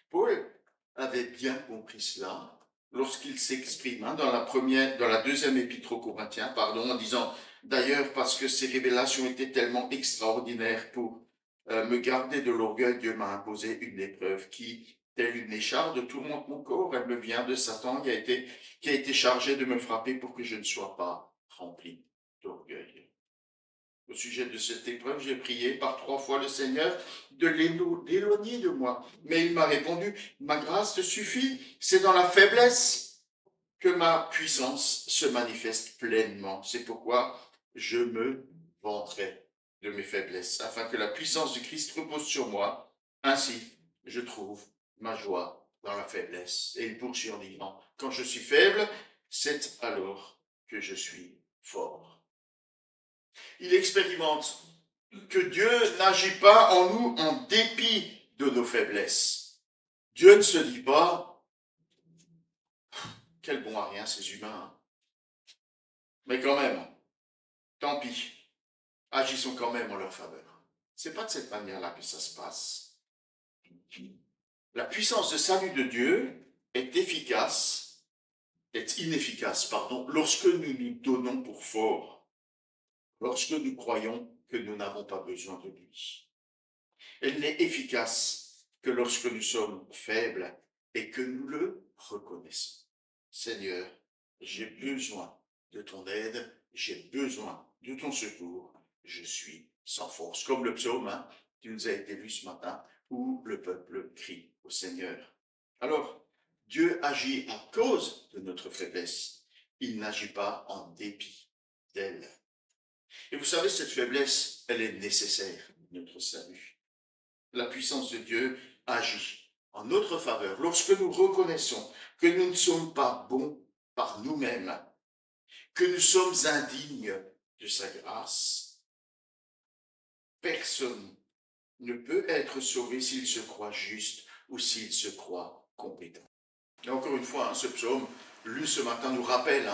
Paul avait bien compris cela lorsqu'il s'exprime dans la deuxième épître aux Corinthiens, en disant d'ailleurs parce que ces révélations étaient tellement extraordinaires pour me garder de l'orgueil, Dieu m'a imposé une épreuve qui, telle une écharde, tourmente mon corps. Elle me vient de Satan qui a été chargé de me frapper pour que je ne sois pas rempli d'orgueil. Au sujet de cette épreuve, j'ai prié par 3 fois le Seigneur de l'éloigner de moi. Mais il m'a répondu, ma grâce te suffit, c'est dans la faiblesse que ma puissance se manifeste pleinement. C'est pourquoi je me vanterai de mes faiblesses, afin que la puissance du Christ repose sur moi. Ainsi, je trouve ma joie dans la faiblesse. Et il poursuit en disant, quand je suis faible, c'est alors que je suis fort. Il expérimente que Dieu n'agit pas en nous en dépit de nos faiblesses. Dieu ne se dit pas, quel bon à rien ces humains. Mais quand même, tant pis, agissons quand même en leur faveur. C'est pas de cette manière-là que ça se passe. La puissance de salut de Dieu est inefficace, lorsque nous nous donnons pour forts, lorsque nous croyons que nous n'avons pas besoin de lui. Elle n'est efficace que lorsque nous sommes faibles et que nous le reconnaissons. Seigneur, j'ai besoin de ton aide, j'ai besoin de ton secours, je suis sans force. Comme le psaume qui nous a été lu ce matin, où le peuple crie au Seigneur. Alors, Dieu agit à cause de notre faiblesse, il n'agit pas en dépit d'elle. Et vous savez, cette faiblesse, elle est nécessaire à notre salut. La puissance de Dieu agit en notre faveur lorsque nous reconnaissons que nous ne sommes pas bons par nous-mêmes, que nous sommes indignes de sa grâce. Personne ne peut être sauvé s'il se croit juste ou s'il se croit compétent. Et encore une fois, ce psaume lu ce matin nous rappelle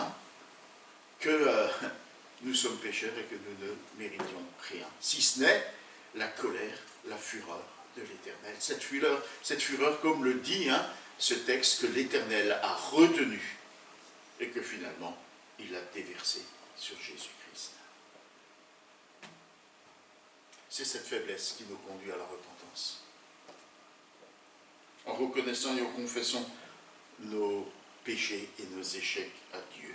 que nous sommes pécheurs et que nous ne méritions rien, si ce n'est la colère, la fureur de l'Éternel. Cette fureur, comme le dit ce texte, que l'Éternel a retenu et que finalement il a déversé sur Jésus-Christ. C'est cette faiblesse qui nous conduit à la repentance. En reconnaissant et en confessant nos péchés et nos échecs à Dieu,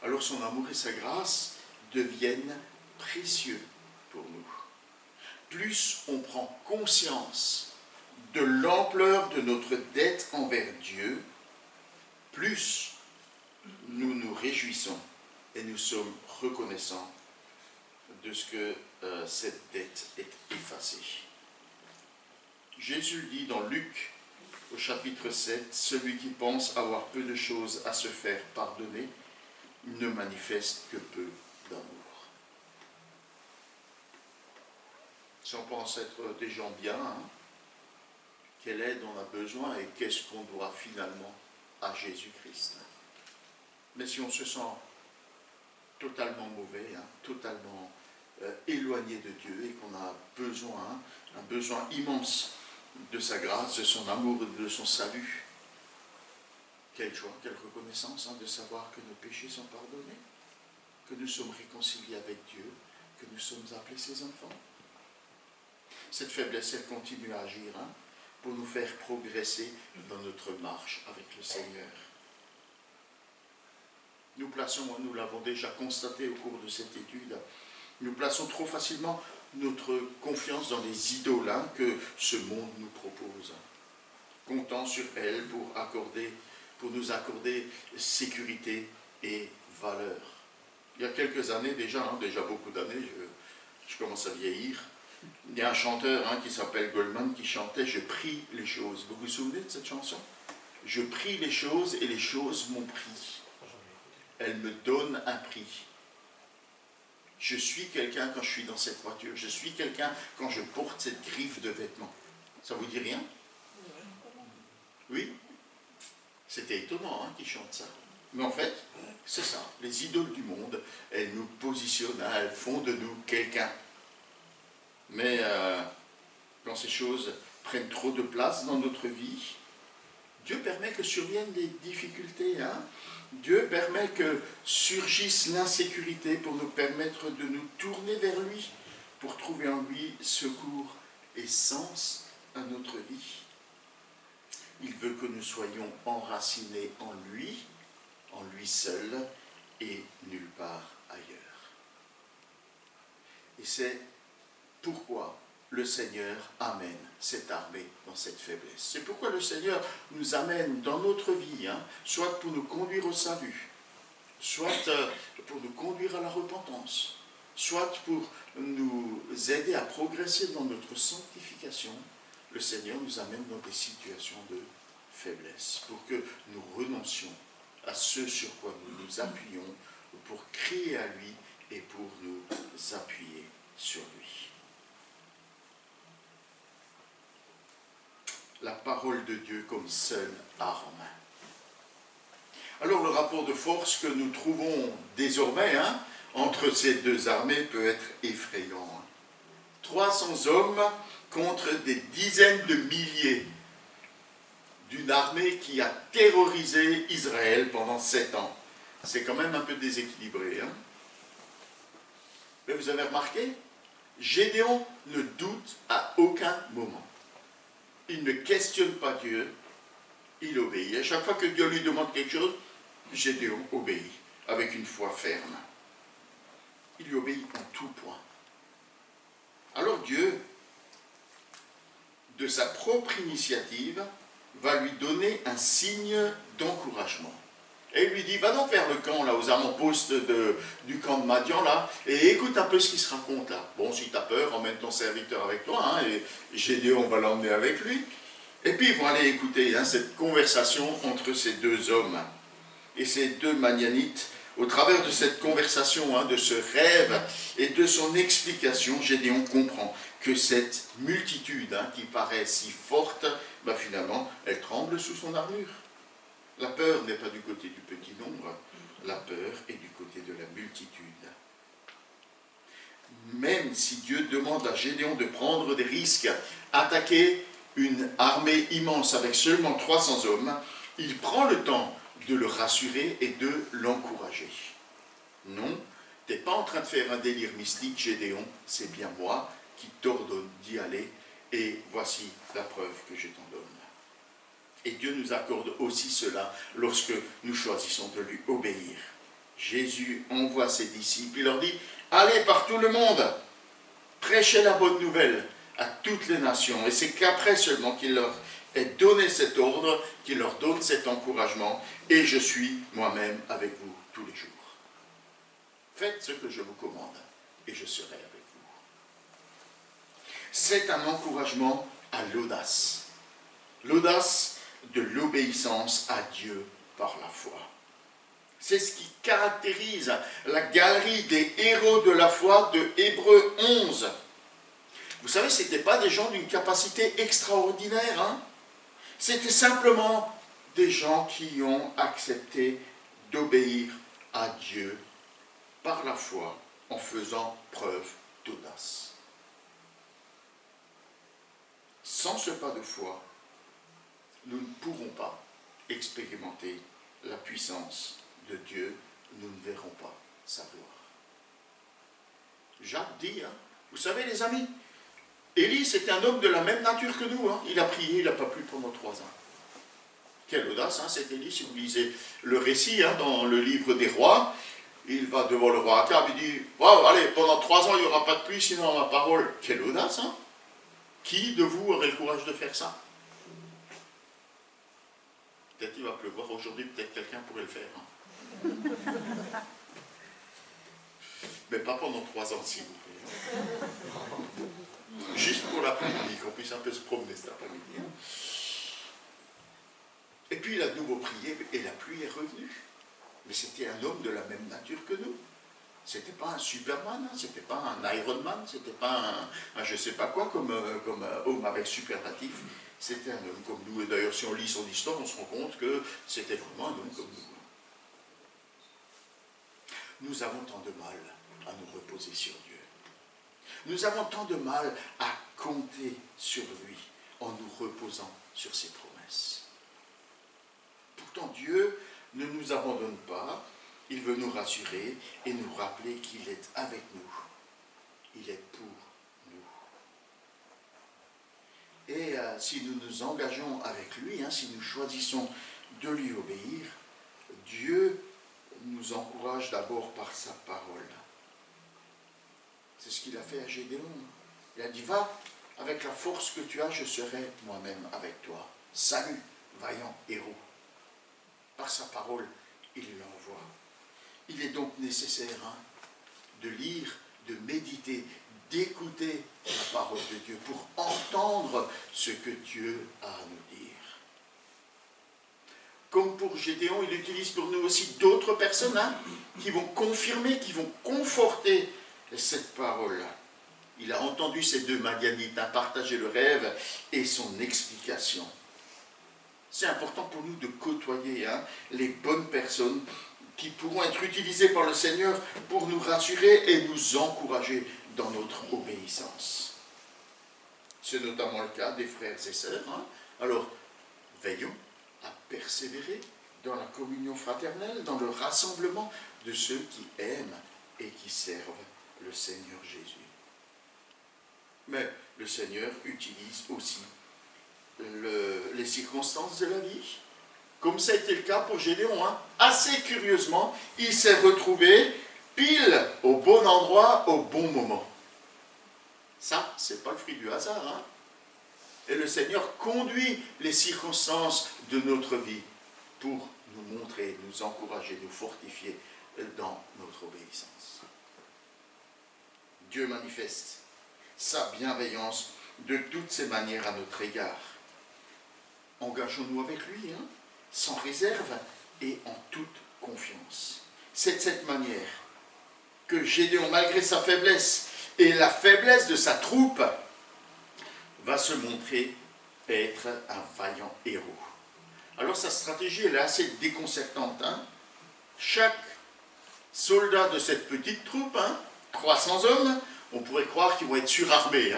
alors son amour et sa grâce deviennent précieux pour nous. Plus on prend conscience de l'ampleur de notre dette envers Dieu, plus nous nous réjouissons et nous sommes reconnaissants de ce que cette dette est effacée. Jésus dit dans Luc, au chapitre 7, « Celui qui pense avoir peu de choses à se faire pardonner ne manifeste que peu d'amour. » Si on pense être des gens bien, quelle aide on a besoin et qu'est-ce qu'on doit finalement à Jésus-Christ. Mais si on se sent totalement mauvais, totalement éloigné de Dieu et qu'on a besoin, un besoin immense de sa grâce, de son amour et de son salut, quelle joie, quelle reconnaissance de savoir que nos péchés sont pardonnés, que nous sommes réconciliés avec Dieu, que nous sommes appelés ses enfants. Cette faiblesse, elle continue à agir pour nous faire progresser dans notre marche avec le Seigneur. Nous l'avons déjà constaté au cours de cette étude, nous plaçons trop facilement notre confiance dans les idoles que ce monde nous propose, comptant sur elles pour nous accorder sécurité et valeur. il y a quelques années déjà, déjà beaucoup d'années, je commence à vieillir. Il y a un chanteur qui s'appelle Goldman qui chantait « Je prie les choses ». Vous vous souvenez de cette chanson? « Je prie les choses et les choses m'ont pris. Elles me donnent un prix. Je suis quelqu'un quand je suis dans cette voiture. Je suis quelqu'un quand je porte cette griffe de vêtements. » Ça vous dit rien? Oui? C'était étonnant qu'il chante ça. Mais en fait, c'est ça. Les idoles du monde, elles nous positionnent, elles font de nous quelqu'un. Mais quand ces choses prennent trop de place dans notre vie, Dieu permet que surviennent des difficultés. Dieu permet que surgisse l'insécurité pour nous permettre de nous tourner vers lui, pour trouver en lui secours et sens à notre vie. Il veut que nous soyons enracinés en lui seul et nulle part ailleurs. Et c'est pourquoi le Seigneur amène cette armée dans cette faiblesse. C'est pourquoi le Seigneur nous amène dans notre vie, soit pour nous conduire au salut, soit pour nous conduire à la repentance, soit pour nous aider à progresser dans notre sanctification. Le Seigneur nous amène dans des situations de faiblesse, pour que nous renoncions à ce sur quoi nous nous appuyons, pour crier à lui et pour nous appuyer sur lui. La parole de Dieu comme seule arme. Alors le rapport de force que nous trouvons désormais entre ces deux armées peut être effrayant. 300 hommes contre des dizaines de milliers d'une armée qui a terrorisé Israël pendant 7 ans. C'est quand même un peu déséquilibré. Mais vous avez remarqué, Gédéon ne doute à aucun moment. Il ne questionne pas Dieu, il obéit. À chaque fois que Dieu lui demande quelque chose, Gédéon obéit avec une foi ferme. Il lui obéit en tout point. Alors Dieu, de sa propre initiative, va lui donner un signe d'encouragement. Et il lui dit, va donc vers le camp, là, aux avant-postes du camp de Madian, là, et écoute un peu ce qui se raconte, là. Bon, si tu as peur, emmène ton serviteur avec toi, et Gédéon va l'emmener avec lui. Et puis, ils vont aller écouter cette conversation entre ces deux hommes et ces deux Madianites. Au travers de cette conversation, de ce rêve et de son explication, Gédéon comprend que cette multitude qui paraît si forte, finalement, elle tremble sous son armure. La peur n'est pas du côté du petit nombre, la peur est du côté de la multitude. Même si Dieu demande à Gédéon de prendre des risques, attaquer une armée immense avec seulement 300 hommes, il prend le temps de le rassurer et de l'encourager. Non, tu n'es pas en train de faire un délire mystique, Gédéon, c'est bien moi qui t'ordonne d'y aller, et voici la preuve que je t'en donne. Et Dieu nous accorde aussi cela lorsque nous choisissons de lui obéir. Jésus envoie ses disciples, il leur dit, allez par tout le monde, prêchez la bonne nouvelle à toutes les nations. Et c'est qu'après seulement qu'il leur ait donné cet ordre, qu'il leur donne cet encouragement, et je suis moi-même avec vous tous les jours. Faites ce que je vous commande, et je serai avec vous. C'est un encouragement à l'audace. L'audace de l'obéissance à Dieu par la foi. C'est ce qui caractérise la galerie des héros de la foi de Hébreux 11. Vous savez, ce n'étaient pas des gens d'une capacité extraordinaire. C'était simplement des gens qui ont accepté d'obéir à Dieu par la foi en faisant preuve d'audace. Sans ce pas de foi, nous ne pourrons pas expérimenter la puissance de Dieu, nous ne verrons pas sa gloire. Jacques dit, vous savez les amis, Élie c'était un homme de la même nature que nous, il a prié, il n'a pas plu pendant 3 ans. Quelle audace, cet Élie, si vous lisez le récit dans le livre des rois, il va devant le roi Akab, il dit, wow, allez, pendant 3 ans il n'y aura pas de pluie, sinon ma parole. Quelle audace, Qui de vous aurait le courage de faire ça? Peut-être il va pleuvoir aujourd'hui, peut-être quelqu'un pourrait le faire. Mais pas pendant 3 ans, s'il vous plaît. Juste pour l'après-midi, qu'on puisse un peu se promener cet après-midi. Et puis il a de nouveau prié et la pluie est revenue. Mais c'était un homme de la même nature que nous. C'était pas un Superman, hein, c'était pas un Ironman, c'était pas un je sais pas quoi comme homme avec superlatif. C'était un homme comme nous. Et d'ailleurs, si on lit son histoire, on se rend compte que c'était vraiment un homme comme nous. Nous avons tant de mal à nous reposer sur Dieu. Nous avons tant de mal à compter sur lui en nous reposant sur ses promesses. Pourtant, Dieu ne nous abandonne pas. Il veut nous rassurer et nous rappeler qu'il est avec nous. Il est pour nous. Et si nous nous engageons avec lui, si nous choisissons de lui obéir, Dieu nous encourage d'abord par sa parole. C'est ce qu'il a fait à Gédéon. Il a dit, va, avec la force que tu as, je serai moi-même avec toi. Salut, vaillant héros. Par sa parole, il l'envoie. Il est donc nécessaire de lire, de méditer, d'écouter la parole de Dieu pour entendre ce que Dieu a à nous dire. Comme pour Gédéon, il utilise pour nous aussi d'autres personnes qui vont confirmer, qui vont conforter cette parole-là. Il a entendu ces 2 Madianites partager le rêve et son explication. C'est important pour nous de côtoyer les bonnes personnes qui pourront être utilisées par le Seigneur pour nous rassurer et nous encourager dans notre obéissance. C'est notamment le cas des frères et sœurs. Alors, veillons à persévérer dans la communion fraternelle, dans le rassemblement de ceux qui aiment et qui servent le Seigneur Jésus. Mais le Seigneur utilise aussi les circonstances de la vie, comme ça a été le cas pour Gédéon. Assez curieusement, il s'est retrouvé pile au bon endroit, au bon moment. Ça, c'est pas le fruit du hasard. Et le Seigneur conduit les circonstances de notre vie pour nous montrer, nous encourager, nous fortifier dans notre obéissance. Dieu manifeste sa bienveillance de toutes ses manières à notre égard. Engageons-nous avec lui, sans réserve et en toute confiance. C'est de cette manière que Gédéon, malgré sa faiblesse et la faiblesse de sa troupe, va se montrer être un vaillant héros. Alors sa stratégie, elle est assez déconcertante. Chaque soldat de cette petite troupe, 300 hommes, on pourrait croire qu'ils vont être surarmés.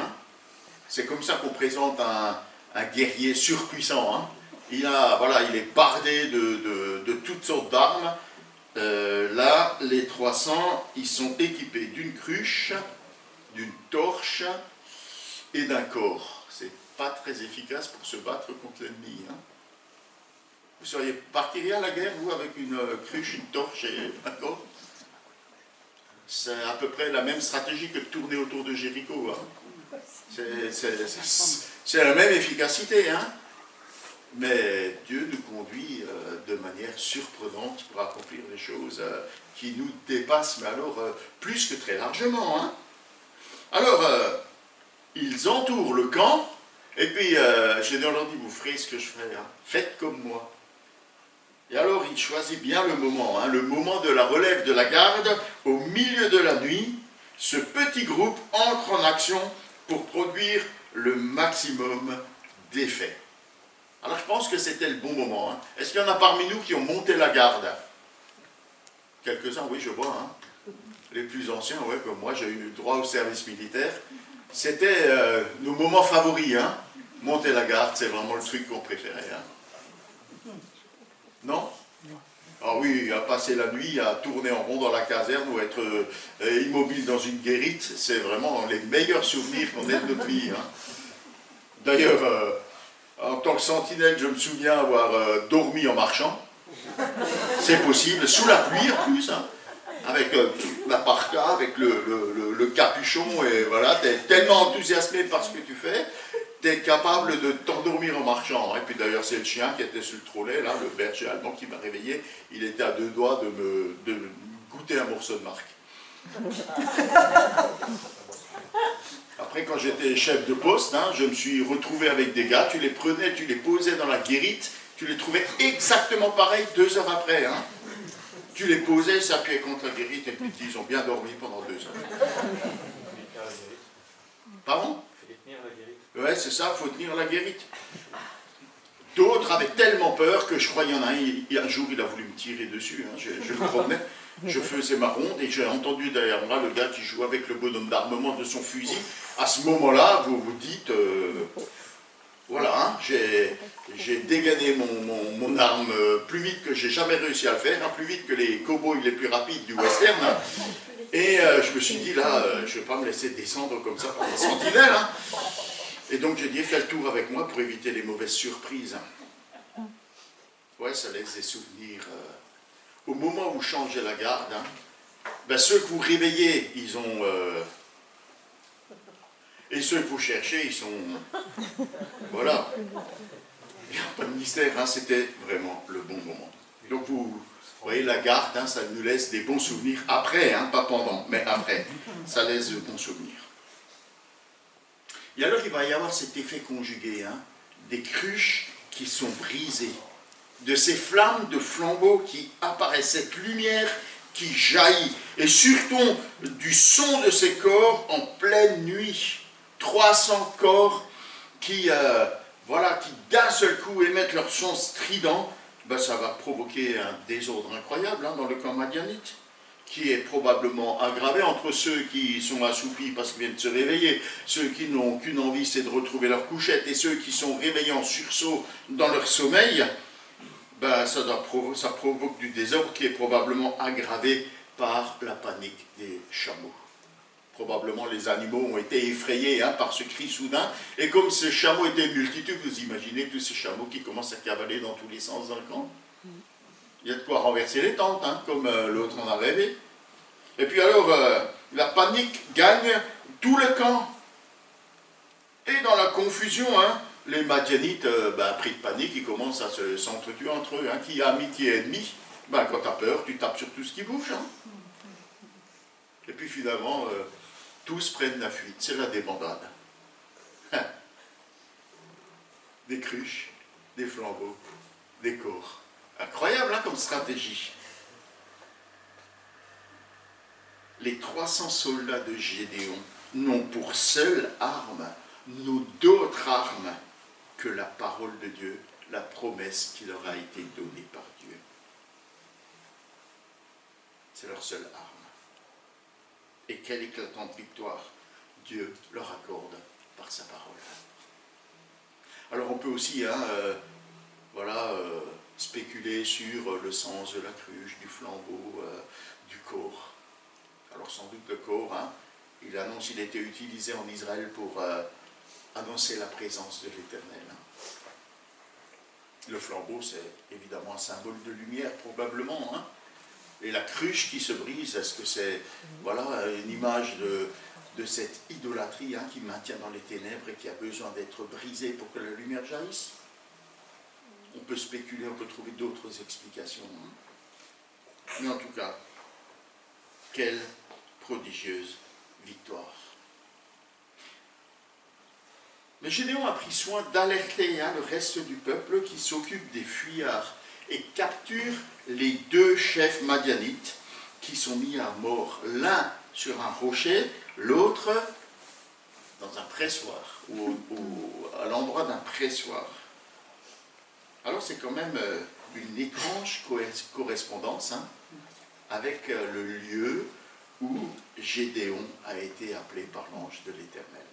C'est comme ça qu'on présente un guerrier surpuissant. Il est bardé de toutes sortes d'armes. Là, les 300, ils sont équipés d'une cruche, d'une torche et d'un cor. C'est pas très efficace pour se battre contre l'ennemi. Vous seriez parti à la guerre, vous, avec une cruche, une torche et un cor? C'est à peu près la même stratégie que de tourner autour de Jéricho. C'est la même efficacité. Mais Dieu nous conduit de manière surprenante pour accomplir des choses qui nous dépassent, mais alors plus que très largement. Alors, ils entourent le camp, et puis Gédéon leur dit, vous ferez ce que je ferai, faites comme moi. Et alors il choisit bien le moment de la relève de la garde, au milieu de la nuit, ce petit groupe entre en action pour produire le maximum d'effet. Alors je pense que c'était le bon moment. Est-ce qu'il y en a parmi nous qui ont monté la garde? Quelques-uns, oui, je vois. Les plus anciens, comme moi, j'ai eu droit au service militaire. C'était nos moments favoris. Monter la garde, c'est vraiment le truc qu'on préférait. Non? Ah oui, à passer la nuit, à tourner en rond dans la caserne ou être immobile dans une guérite, c'est vraiment les meilleurs souvenirs qu'on ait de notre vie. D'ailleurs, en tant que sentinelle, je me souviens avoir dormi en marchant. C'est possible, sous la pluie en plus, avec la parka, avec le capuchon, et voilà, tu es tellement enthousiasmé par ce que tu fais, tu es capable de t'endormir en marchant. Et puis d'ailleurs, c'est le chien qui était sur le trollet, là, le berger allemand qui m'a réveillé, il était à 2 doigts de me goûter un morceau de marque. Après, quand j'étais chef de poste, hein, je me suis retrouvé avec des gars, tu les prenais, tu les posais dans la guérite, tu les trouvais exactement pareil 2 heures après. Hein. Tu les posais, ils s'appuyaient contre la guérite et puis ils ont bien dormi pendant 2 heures. Pardon? Il fallait tenir la guérite. Ouais, c'est ça, il faut tenir la guérite. D'autres avaient tellement peur que je crois qu'il y en a un jour, il a voulu me tirer dessus. Hein. Je me promenais, je faisais ma ronde et j'ai entendu derrière moi le gars qui jouait avec le bonhomme d'armement de son fusil. À ce moment-là, vous vous dites, voilà, hein, j'ai dégainé mon arme plus vite que j'ai jamais réussi à le faire, hein, plus vite que les cow-boys les plus rapides du western. Hein. Et je me suis dit, là, je ne vais pas me laisser descendre comme ça par les sentinelles. Hein. Et donc j'ai dit, fais le tour avec moi pour éviter les mauvaises surprises. Ouais, ça laisse des souvenirs. Au moment où vous changez la garde, hein, ben ceux que vous réveillez, ils ont... et ceux que vous cherchez, ils sont... Voilà. Il n'y a pas de mystère, hein, c'était vraiment le bon moment. Donc vous voyez, la garde, hein, ça nous laisse des bons souvenirs après, hein, pas pendant, mais après. Ça laisse de bons souvenirs. Et alors, il va y avoir cet effet conjugué, hein, des cruches qui sont brisées, de ces flammes de flambeaux qui apparaissent, cette lumière qui jaillit, et surtout du son de ces corps en pleine nuit. 300 corps qui, voilà, qui d'un seul coup émettent leur son strident, ben, ça va provoquer un désordre incroyable hein, dans le camp madianite, qui est probablement aggravé entre ceux qui sont assoupis parce qu'ils viennent de se réveiller, ceux qui n'ont qu'une envie, c'est de retrouver leur couchette, et ceux qui sont réveillés en sursaut dans leur sommeil, ben, ça provoque du désordre qui est probablement aggravé par la panique des chameaux. Probablement les animaux ont été effrayés hein, par ce cri soudain, et comme ces chameaux étaient une multitude, vous imaginez tous ces chameaux qui commencent à cavaler dans tous les sens dans le camp. Il y a de quoi renverser les tentes, hein, comme l'autre en a rêvé. Et puis alors, la panique gagne tout le camp. Et dans la confusion, hein, les Madianites, pris de panique, ils commencent à s'entretuer entre eux. Hein, qui est ami, qui est ennemi. Ben, quand tu as peur, tu tapes sur tout ce qui bouge. Hein. Et puis finalement, tous prennent la fuite. C'est la débandade. Des cruches, des flambeaux, des corps. Incroyable hein, comme stratégie. Les 300 soldats de Gédéon n'ont pour seule arme, n'ont d'autre arme que la parole de Dieu, la promesse qui leur a été donnée par Dieu. C'est leur seule arme. Et quelle éclatante victoire Dieu leur accorde par sa parole. Alors on peut aussi, hein, spéculer sur le sens de la cruche, du flambeau, du corps. Alors sans doute le corps, hein, il annonce qu'il était utilisé en Israël pour annoncer la présence de l'Éternel. Le flambeau, c'est évidemment un symbole de lumière, probablement. Hein. Et la cruche qui se brise, est-ce que c'est une image de cette idolâtrie hein, qui maintient dans les ténèbres et qui a besoin d'être brisée pour que la lumière jaillisse? On peut spéculer, on peut trouver d'autres explications. Hein. Mais en tout cas, quelle prodigieuse victoire. Mais Gédéon a pris soin d'alerter hein, le reste du peuple qui s'occupe des fuyards et capture les 2 chefs madianites qui sont mis à mort, l'un sur un rocher, l'autre dans un pressoir, ou à l'endroit d'un pressoir. Alors c'est quand même une étrange correspondance hein, avec le lieu où Gédéon a été appelé par l'ange de l'Éternel,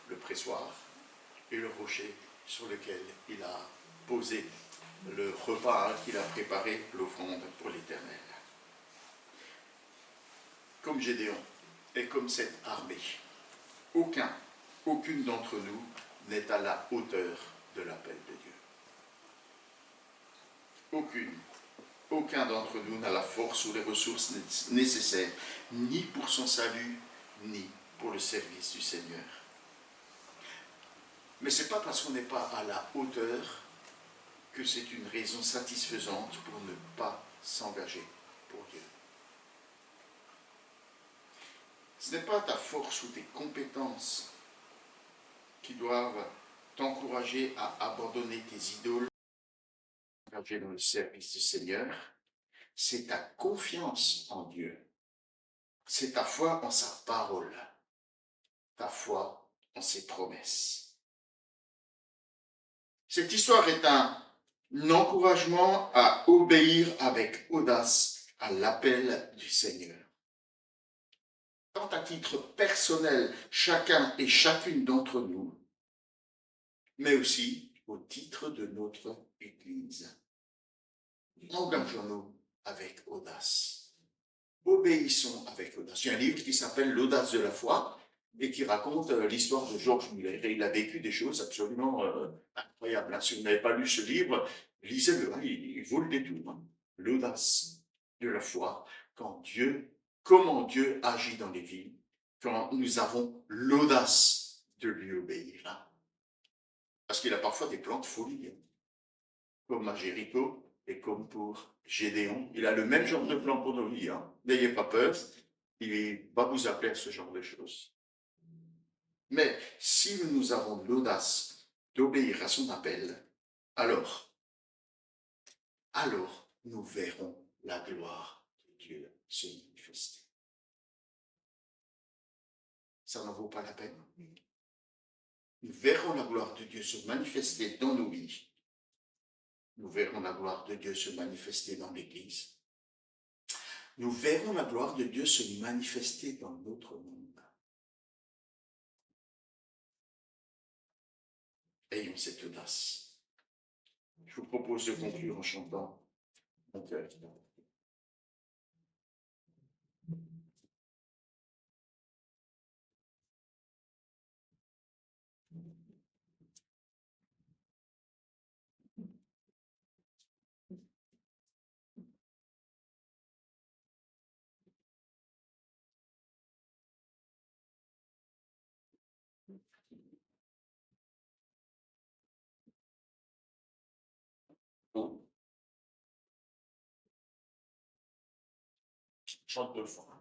le pressoir et le rocher sur lequel il a posé le repas hein, qu'il a préparé, l'offrande pour l'Éternel. Comme Gédéon et comme cette armée, aucune d'entre nous n'est à la hauteur de l'appel de Dieu. Aucun d'entre nous n'a la force ou les ressources nécessaires, ni pour son salut, ni pour le service du Seigneur. Mais ce n'est pas parce qu'on n'est pas à la hauteur que c'est une raison satisfaisante pour ne pas s'engager pour Dieu. Ce n'est pas ta force ou tes compétences qui doivent t'encourager à abandonner tes idoles, engager dans le service du Seigneur. C'est ta confiance en Dieu. C'est ta foi en sa parole. Ta foi en ses promesses. Cette histoire est un encouragement à obéir avec audace à l'appel du Seigneur. Tant à titre personnel, chacun et chacune d'entre nous, mais aussi au titre de notre Église. Engageons-nous avec audace. Obéissons avec audace. Il y a un livre qui s'appelle L'audace de la foi et qui raconte l'histoire de George Muller. Et il a vécu des choses absolument incroyables. Si vous n'avez pas lu ce livre, lisez-le. Il vaut le détour. L'audace de la foi, comment Dieu agit dans les vies, quand nous avons l'audace de lui obéir. Parce qu'il a parfois des plans de folie, comme à Jéricho et comme pour Gédéon. Il a le même genre de plan pour nos vies. N'ayez pas peur, il va vous appeler à ce genre de choses. Mais si nous avons l'audace d'obéir à son appel, alors nous verrons la gloire de Dieu se manifester. Ça n'en vaut pas la peine. Nous verrons la gloire de Dieu se manifester dans nos vies. Nous verrons la gloire de Dieu se manifester dans l'Église. Nous verrons la gloire de Dieu se manifester dans notre monde. Ayons cette audace. Je vous propose de conclure en chantant mon cœur. Chante deux fois.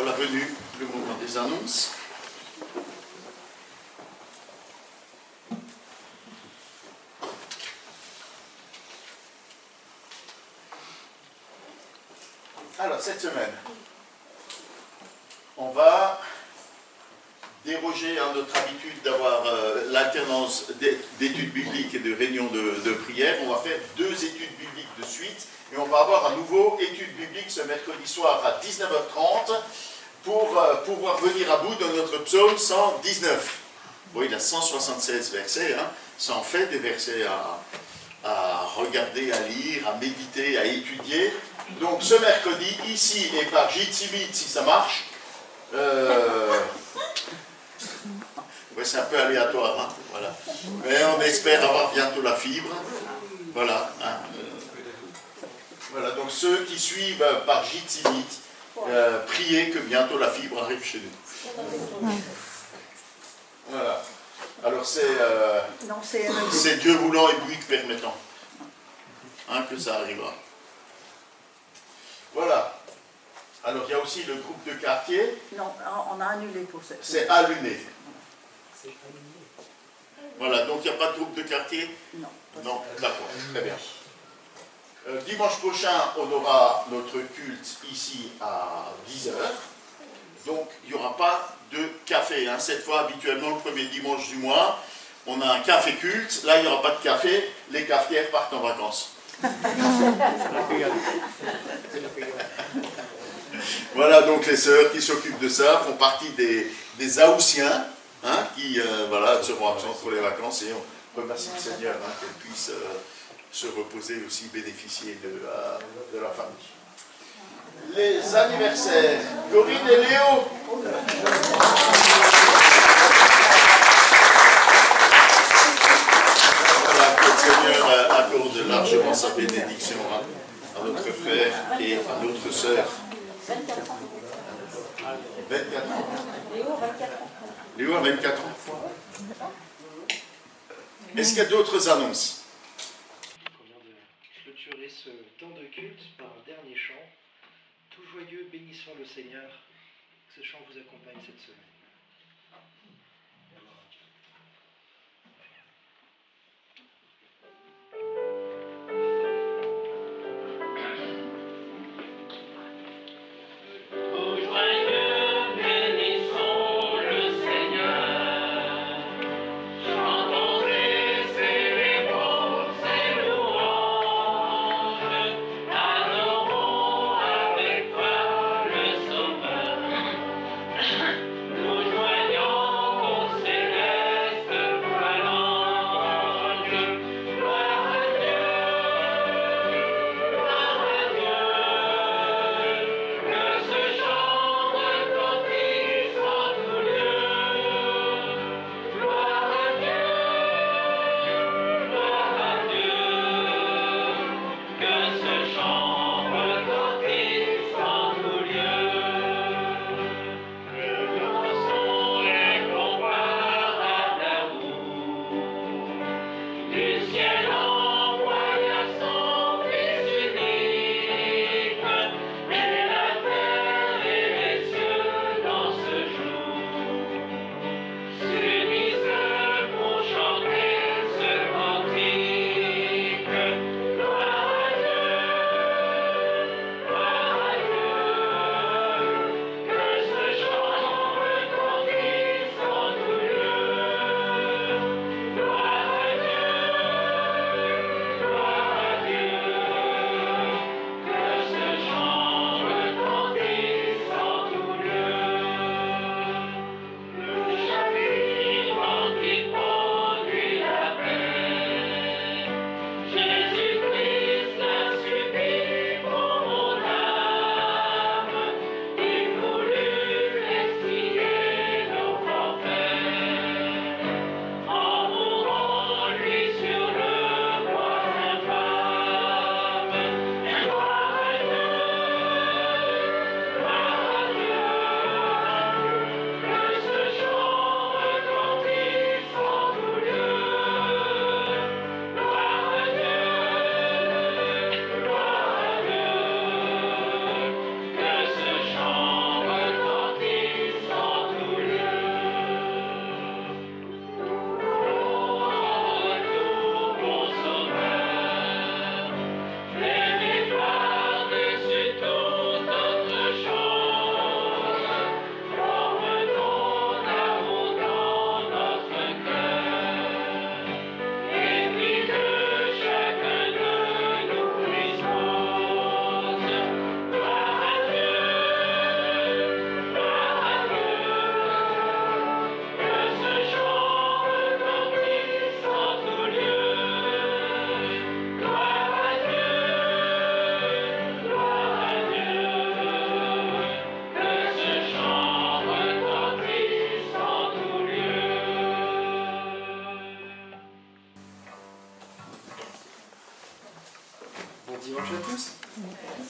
Voilà venu le moment des annonces. Alors, cette semaine, on va déroger à notre habitude d'avoir l'alternance d'études bibliques et de réunions de prière. On va faire 2 études bibliques de suite et on va avoir à nouveau études bibliques ce mercredi soir à 19h30 pour pouvoir venir à bout de notre psaume 119. Bon, il a 176 versets, hein. Ça en fait des versets à regarder, à lire, à méditer, à étudier. Donc ce mercredi, ici et par Jitsimit, si ça marche, ouais, c'est un peu aléatoire, hein, voilà. Mais on espère avoir bientôt la fibre. Voilà. Hein, voilà, donc ceux qui suivent par Jitsimit, priez que bientôt la fibre arrive chez nous. Voilà. Alors c'est Dieu voulant et Bouygues permettant, hein, que ça arrivera. Voilà. Alors il y a aussi le groupe de quartier. Non, on a annulé pour cette. C'est allumé. Voilà, donc il n'y a pas de groupe de quartier? Non. Non, d'accord, très bien. Dimanche prochain, on aura notre culte ici à 10h. Donc il n'y aura pas de café. Hein. Cette fois, habituellement, le premier dimanche du mois, on a un café culte. Là, il n'y aura pas de café. Les cafetières partent en vacances. Voilà, donc les sœurs qui s'occupent de ça font partie des Aoussiens, hein, qui voilà, seront absents pour les vacances et on remercie le Seigneur, hein, qu'elles puissent se reposer aussi, bénéficier de la famille. Les anniversaires, Corinne et Léo. Voilà, que le Seigneur accorde largement sa bénédiction à notre frère et à notre sœur. 24 ans. 24 ans. Léo, 24 ans. Léo a 24 ans. Est-ce qu'il y a d'autres annonces? On vient de clôturer ce temps de culte par un dernier chant. Tout joyeux, bénissons le Seigneur. Que ce chant vous accompagne cette semaine. Tout joyeux, bénissons le Seigneur. Chantons et célébrons ses louanges. Adorons avec foi le Sauveur. Nous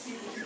Merci.